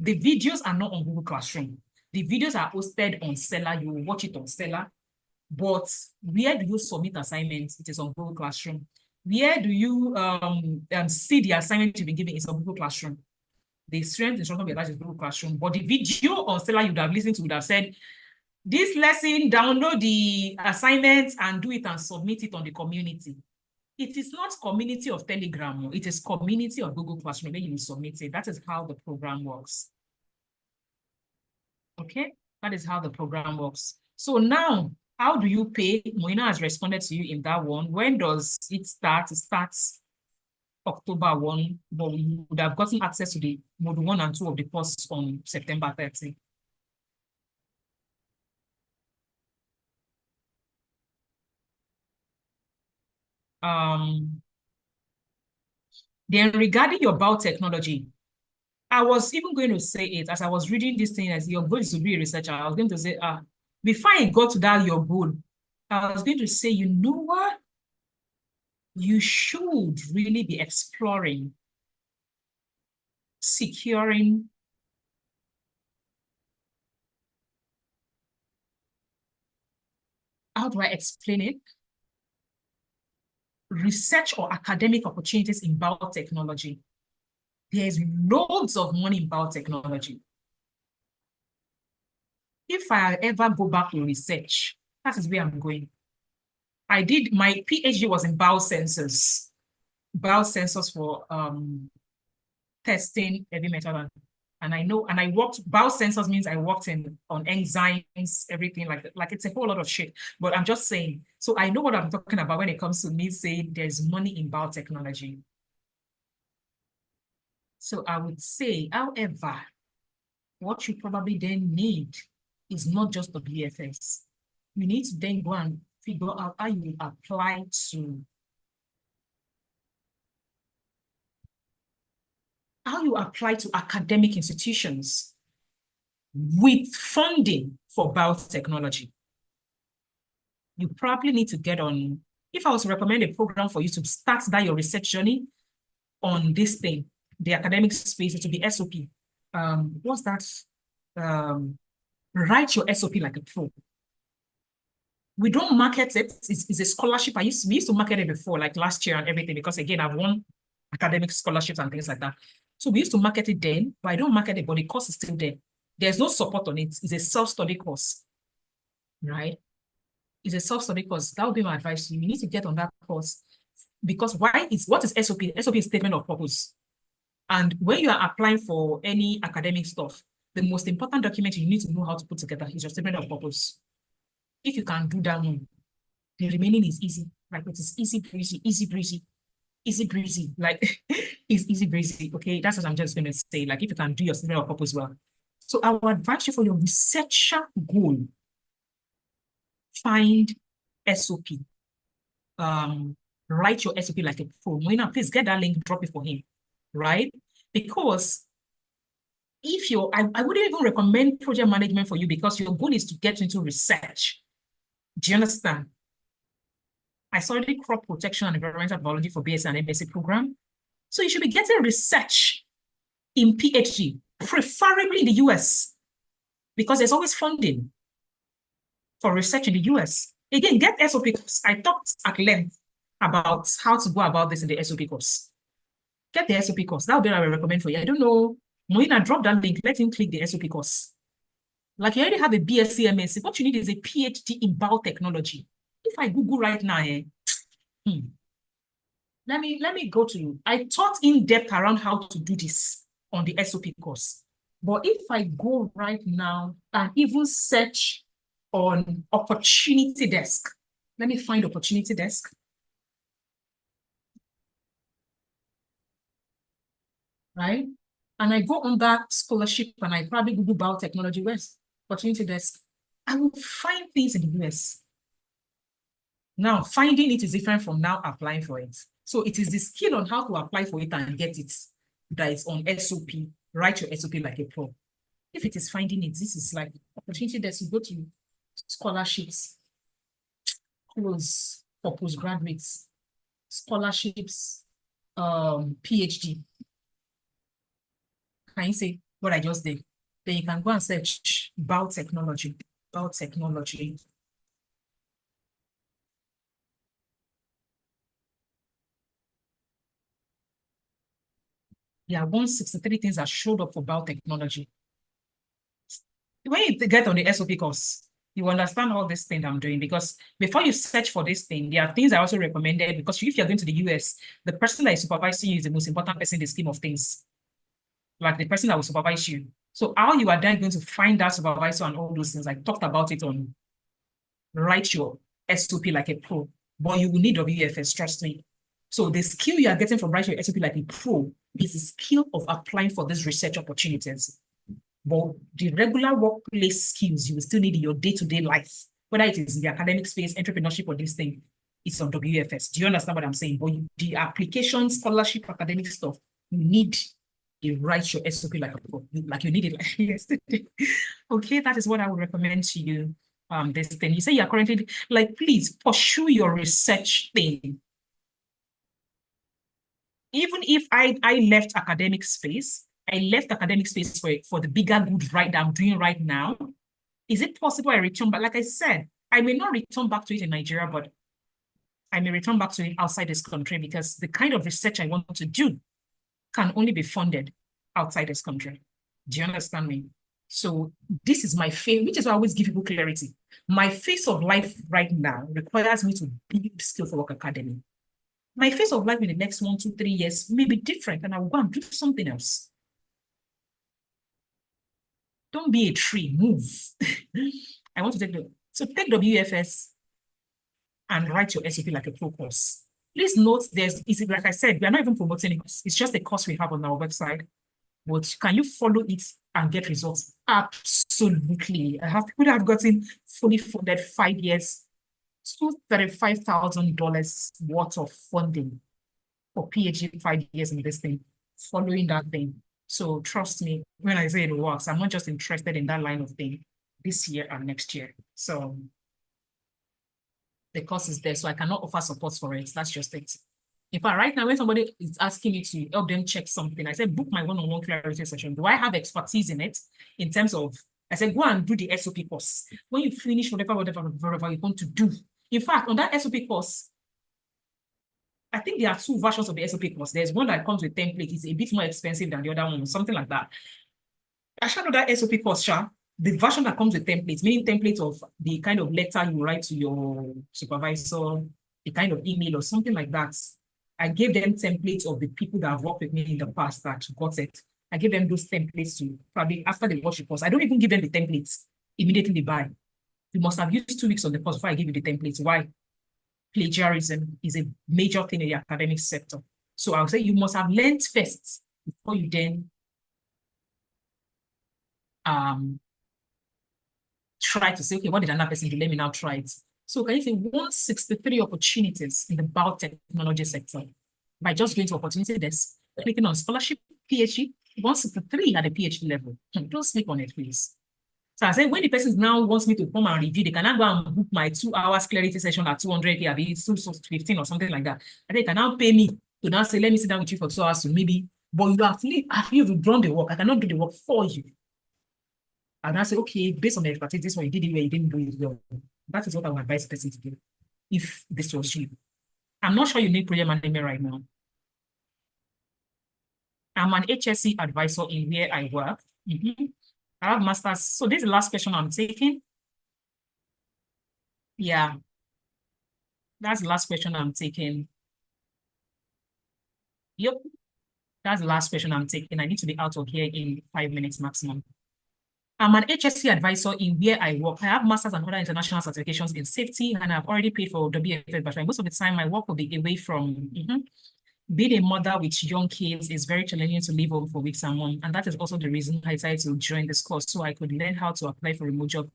The videos are not on Google Classroom. The videos are hosted on Stellar. You will watch it on Stellar. But where do you submit assignments? It is on Google Classroom. Where do you see the assignment you've been given? It's on Google Classroom. The student instruction will be attached to Google Classroom. But the video on Stellar you would have listened to would have said, this lesson, download the assignment and do it and submit it on the community. It is not community of Telegram. It is community of Google Classroom where you submit it. That is how the program works. Okay, that is how the program works. So now, how do you pay? Moina has responded to you in that one. When does it start? It starts October 1, but we would have gotten access to the mode 1 and 2 of the course on September 30. Then regarding your biotechnology, I was even going to say it as I was reading this thing as your goal is to be a researcher. I was going to say, before I got to that your goal, I was going to say, you know what? You should really be exploring, securing how do I explain it? Research or academic opportunities in biotechnology. There's loads of money in biotechnology. If I ever go back to research, that is where I'm going. I did, my PhD was in biosensors for testing heavy metal. And I know, and I worked, biosensors means I worked on enzymes, everything like that. Like it's a whole lot of shit, but I'm just saying. So I know what I'm talking about when it comes to me saying there's money in biotechnology. So I would say, however, what you probably then need is not just the BFS. You need to then go and figure out how you apply to academic institutions with funding for biotechnology. You probably need to get on, if I was to recommend a program for you to start that your research journey on this thing, the academic space, to be SOP. What's that? Write your SOP like a pro. We don't market it. It's a scholarship. We used to market it before, like last year and everything, because again, I've won academic scholarships and things like that. So we used to market it then, but I don't market it, but the course is still there. There's no support on it. It's a self-study course, right? It's a self-study course. That would be my advice to you. You need to get on that course because what is SOP? SOP is statement of purpose. And when you are applying for any academic stuff, the most important document you need to know how to put together is your statement of purpose. If you can do that one, the remaining is easy. Like it is easy breezy, easy breezy, easy breezy. Like it's easy breezy. Okay, that's what I'm just going to say. Like if you can do your statement of purpose well. So I would advise you for your researcher goal, find SOP. Write your SOP like a pro. Moina, please get that link, drop it for him, right? Because if I wouldn't even recommend project management for you because your goal is to get into research. Do you understand? I studied crop protection and environmental biology for BS and MSc program. So you should be getting research in PhD, preferably in the US, because there's always funding for research in the US. Again, get SOP course. I talked at length about how to go about this in the SOP course. Get the SOP course. That would be what I would recommend for you. I don't know. Moina, drop that link. Let him click the SOP course. Like you already have a BSc, MSc. What you need is a PhD in biotechnology. If I Google right now, let me go to you. I taught in depth around how to do this on the SOP course. But if I go right now and even search on opportunity desk, let me find opportunity desk. Right? And I go on that scholarship and I probably Google biotechnology West, opportunity desk. I will find things in the US. Now, finding it is different from now applying for it. So it is the skill on how to apply for it and get it that is on SOP. Write your SOP like a pro. If it is finding it, this is like opportunity desk. You go to scholarships, close for postgraduates, scholarships, PhD. Can you see what I just did? Then you can go and search biotechnology. Biotechnology. There are 163 things that showed up for biotechnology. When you get on the SOP course, you understand all this thing I'm doing because before you search for this thing, there are things I also recommended because if you're going to the US, the person that is supervising you is the most important person in the scheme of things. Like the person that will supervise you. So how you are then going to find that supervisor and all those things, I talked about it on write your SOP like a pro, but you will need WFS, trust me. So the skill you are getting from writing your SOP like a pro is the skill of applying for these research opportunities. But the regular workplace skills you will still need in your day-to-day life, whether it is in the academic space, entrepreneurship, or this thing, it's on WFS. Do you understand what I'm saying? But the application, scholarship, academic stuff, you need to write your SOP like you need it like yesterday. Okay, that is what I would recommend to you. This thing. You say you're currently, like, please pursue your research thing. Even if I left academic space, I left academic space for the bigger good right that I'm doing right now. Is it possible I return back? Like I said, I may not return back to it in Nigeria, but I may return back to it outside this country because the kind of research I want to do can only be funded outside this country. Do you understand me? So this is my phase, which is why I always give people clarity. My phase of life right now requires me to be Skill for Work Academy. My phase of life in the next 1, 2, 3 years may be different, and I will go and do something else. Don't be a tree, move. I want to take take WFS and write your SOP like a pro course. Please note like I said, we are not even promoting it. It's just a course we have on our website. But can you follow it and get results? Absolutely. I have people that have gotten fully funded 5 years, $235,000 worth of funding for PhD 5 years in this thing, following that thing. So trust me, when I say it works, I'm not just interested in that line of thing this year and next year. So the course is there, so I cannot offer support for it. That's just it. In fact, right now, when somebody is asking me to help them check something, I said, book my one-on-one clarity session. Do I have expertise in it? In terms of, I said, go and do the SOP course. When you finish whatever you want to do. In fact, on that SOP course, I think there are two versions of the SOP course. There's one that comes with template. It's a bit more expensive than the other one, something like that. I shall know that SOP course, Sha. The version that comes with templates, meaning templates of the kind of letter you write to your supervisor, the kind of email or something like that. I gave them templates of the people that have worked with me in the past that got it. I gave them those templates to probably after they watch the course. I don't even give them the templates immediately they buy. You must have used 2 weeks on the course before I give you the templates. Why? Plagiarism is a major thing in the academic sector. So I would say you must have learned first before you then try to say, okay, what did another person do? Let me now try it. So can you say 163 opportunities in the biotechnology sector by just going to opportunity desk, clicking on scholarship, PhD, 163 at the PhD level. Don't sleep on it, please. So I said, when the person now wants me to come and review, they cannot go and book my 2 hours clarity session at 200K, I mean, 215 or something like that. And they can now pay me to now say, let me sit down with you for 2 hours to maybe, but you after you've done the work, I cannot do the work for you. And I say, okay, based on the expertise, this one you did it where you didn't do it well. That is what I would advise the person to do if this was you. I'm not sure you need project management right now. I'm an HSC advisor in where I work. I have masters. So this is the last question I'm taking. Yeah, that's the last question I'm taking. Yep, that's the last question I'm taking. I need to be out of here in 5 minutes maximum. I'm an HSC advisor in where I work. I have masters and other international certifications in safety, and I've already paid for WFS, but most of the time my work will be away from being a mother with young kids is very challenging to leave home for weeks and months. And that is also the reason I decided to join this course so I could learn how to apply for a remote job,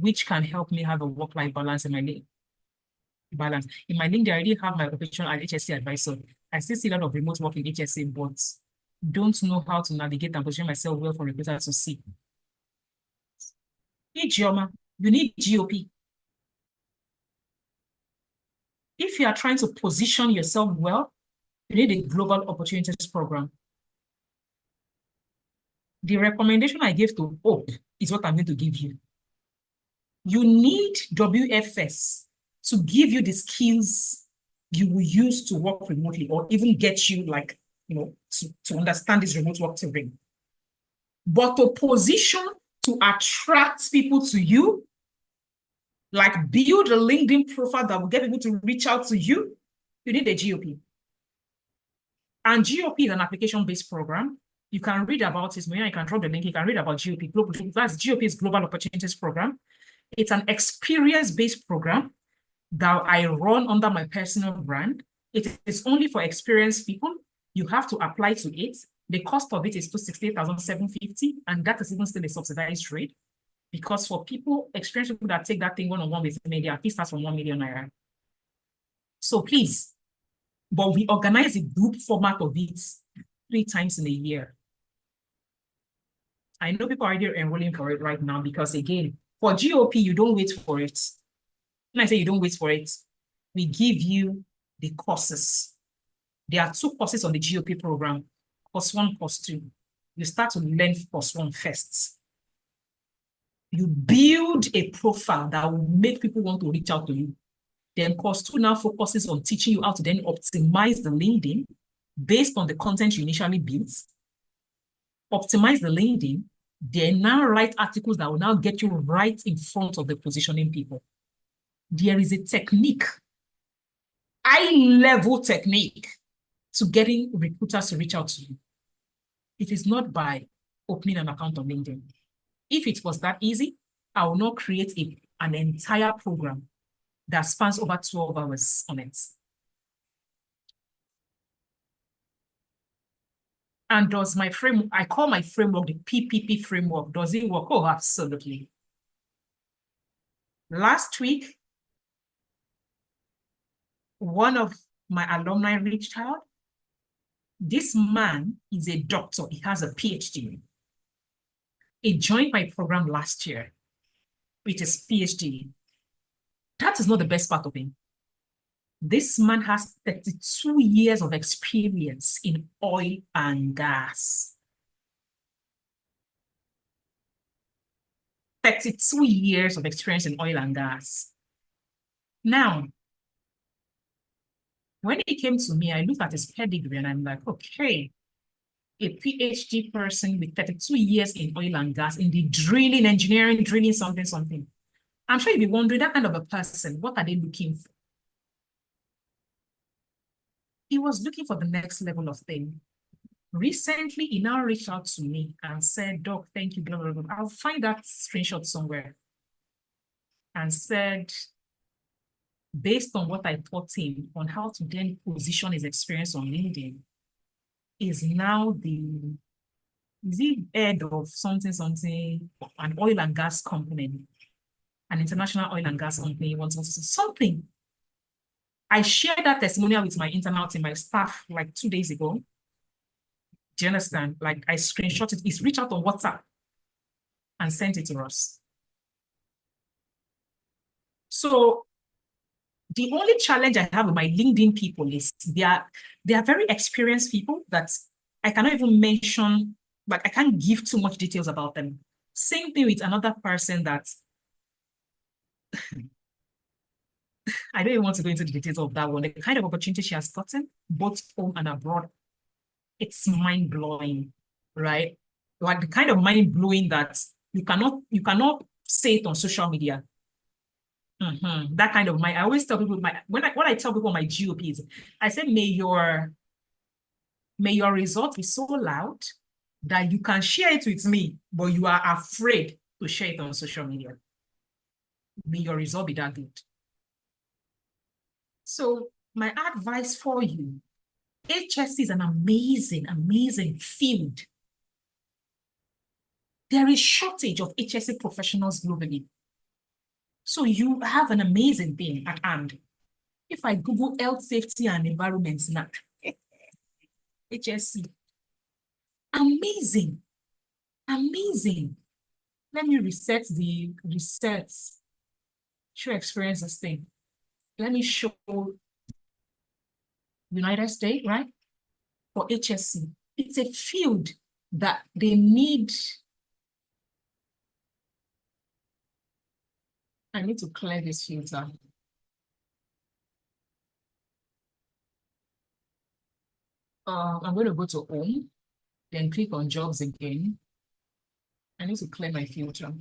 which can help me have a work-life balance in my balance. In my link, I already have my occupation as HSC advisor. I still see a lot of remote work in HSC, but don't know how to navigate and position myself well for recruiters to see. Ijeoma, you need GOP. If you are trying to position yourself well, you need a global opportunities program. The recommendation I gave to Hope is what I'm going to give you. You need WFS to give you the skills you will use to work remotely or even get you like, to understand this remote work terrain. But to position to attract people to you, like build a LinkedIn profile that will get people to reach out to you, you need a GOP. And GOP is an application-based program. You can read about it. Maybe I can drop the link. You can read about GOP. That's GOP's Global Opportunities Program. It's an experience-based program that I run under my personal brand. It is only for experienced people. You have to apply to it. The cost of it is $68,750, and that is even still a subsidized rate. Because for people, experienced people that take that thing one-on-one with me, their fee starts from 1 million naira. So please, but we organize a group format of it 3 times in a year. I know people are already enrolling for it right now because, again, for GOP, you don't wait for it. When I say you don't wait for it, we give you the courses. There are 2 courses on the GOP program, course 1, course 2. You start to learn course 1 first. You build a profile that will make people want to reach out to you. Then course 2 now focuses on teaching you how to then optimize the LinkedIn based on the content you initially built. Optimize the LinkedIn, then now write articles that will now get you right in front of the positioning people. There is a technique, high-level technique to getting recruiters to reach out to you. It is not by opening an account on LinkedIn. If it was that easy, I will not create an entire program that spans over 12 hours on it. And does my framework, I call my framework the PPP framework, does it work? Oh, absolutely. Last week, one of my alumni reached out. This man is a doctor. He has a PhD. He joined my program last year with his PhD. That is not the best part of him. This man has 32 years of experience in oil and gas. 32 years of experience in oil and gas. Now, When it came to me, I looked at his pedigree and I'm like, okay, a PhD person with 32 years in oil and gas, in the drilling, engineering, drilling, something, something. I'm sure you'd be wondering, that kind of a person, what are they looking for? He was looking for the next level of thing. Recently, he now reached out to me and said, Doc, thank you, blah, blah, blah. I'll find that screenshot somewhere. And said, based on what I taught him on how to then position his experience on LinkedIn, is now the head of something, something, an oil and gas company, an international oil and gas company, wants something. I shared that testimonial with my internal team, my staff, like 2 days ago. Do you understand? Like I screenshot it. He's reached out on WhatsApp and sent it to us. So the only challenge I have with my LinkedIn people is they are very experienced people that I cannot even mention, like I can't give too much details about them. Same thing with another person that I don't even want to go into the details of that one. The kind of opportunity she has gotten, both home and abroad, it's mind-blowing, right? Like the kind of mind-blowing that you cannot say it on social media. That kind of mind. I always tell people when I tell people my GOPs, I say may your result be so loud that you can share it with me, but you are afraid to share it on social media. May your result be that good. So my advice for you, HSC is an amazing, amazing field. There is shortage of HSC professionals globally. So you have an amazing thing at hand. If I Google health, safety, and environment now, HSC, amazing, amazing. Let me reset the resets. Show experiences thing. Let me show United States, right? For HSC. It's a field that they need. I need to clear this filter. I'm going to go to home, then click on jobs again. I need to clear my filter.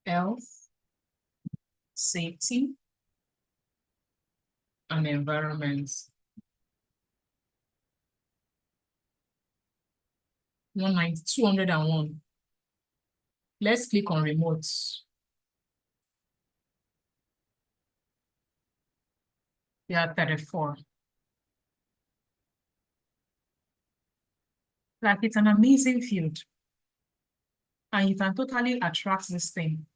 Health, safety, and environment. 201. Let's click on remote. They are 34. Like it's an amazing field. And you can totally attract this thing.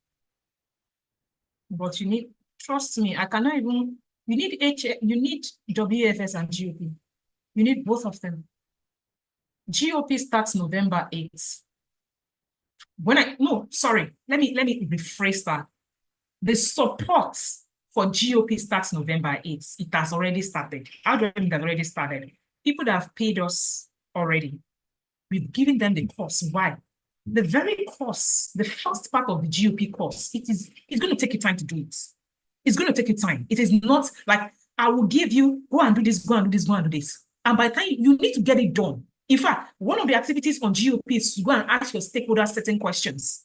But you need, trust me, I cannot even, you need WFS and GOP. You need both of them. GOP starts November 8th. Let me rephrase that. The support for GOP starts November 8th. It has already started. How do I mean it has already started? People that have paid us already, we've given them the course. Why? The very course, the first part of the GOP course, it's going to take you time to do it. It's going to take you time. It is not like I will give you, go and do this, go and do this, go and do this. And by the time you need to get it done. In fact, one of the activities on GOP is to go and ask your stakeholders certain questions.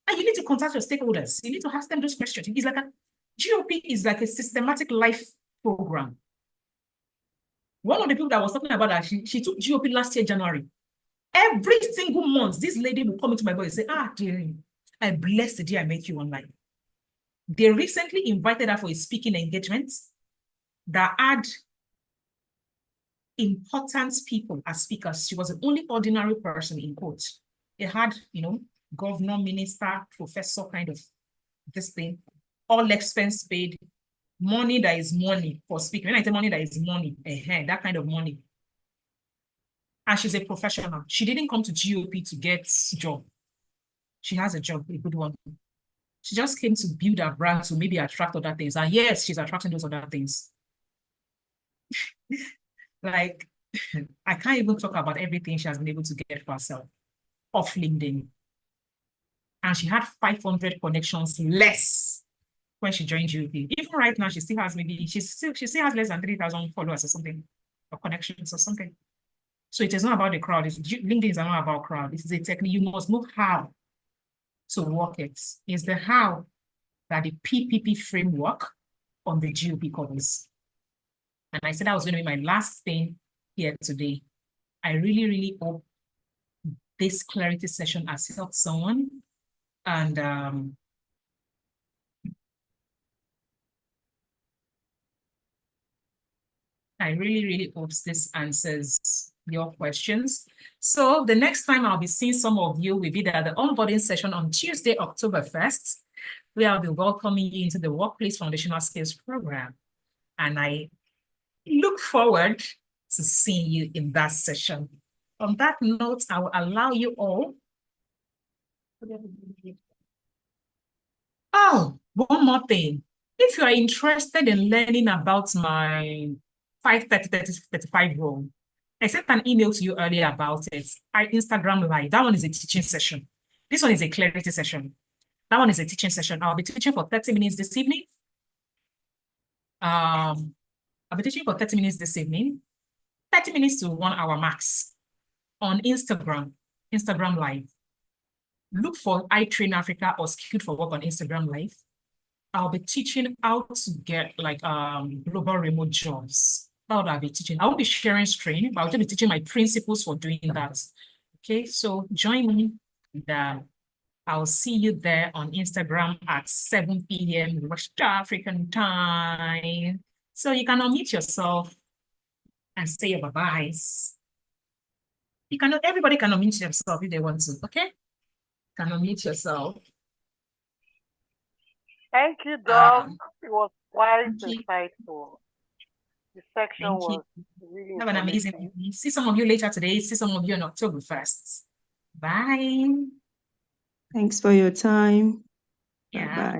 And you need to contact your stakeholders. You need to ask them those questions. It's like GOP is like a systematic life program. One of the people that was talking about that, she took GOP last year, January. Every single month, this lady will come into my body and say, dear, I bless the day I met you online. They recently invited her for a speaking engagement that had important people as speakers. She was the only ordinary person in court. They had, governor, minister, professor, kind of this thing, all expense paid, money that is money for speaking. When I say money that is money, that kind of money. And she's a professional. She didn't come to GOP to get a job. She has a job, a good one. She just came to build her brand to maybe attract other things. And yes, she's attracting those other things. Like, I can't even talk about everything she has been able to get for herself off LinkedIn. and she had 500 connections less when she joined GOP. Even right now, she still has has less than 3,000 followers or something, or connections or something. So it is not about the crowd. LinkedIn is not about crowd. This is a technique. You must know how to work it. It's the how that the PPP framework on the GOP covers. And I said that was going to be my last thing here today. I really, really hope this clarity session has helped someone. And I really, really hope this answers your questions. So the next time I'll be seeing some of you will be at the onboarding session on Tuesday, October 1st, where I'll be welcoming you into the Workplace Foundational Skills Program. And I look forward to seeing you in that session. On that note, I will allow you all. Oh, one more thing. If you are interested in learning about my 5-30-30-35 rule, I sent an email to you earlier about it. I Instagram live. That one is a teaching session. This one is a clarity session. That one is a teaching session. I'll be teaching for 30 minutes this evening. I'll be teaching for 30 minutes this evening, 30 minutes to 1 hour max on Instagram Live. Look for iTrain Africa or Skilled for Work on Instagram Live. I'll be teaching how to get like global remote jobs. That's what I'll be teaching. I won't be sharing screen, but I'll just be teaching my principles for doing that. Okay, so join me. And, I'll see you there on Instagram at 7 p.m. West African time. So you can unmute yourself and say your bye-byes. Everybody can unmute themselves if they want to, okay? Can unmute yourself. Thank you, Doc. It was quite insightful. The section was really Have an amazing evening. See some of you later today. See some of you on October 1st. Bye. Thanks for your time. Yeah. Bye-bye.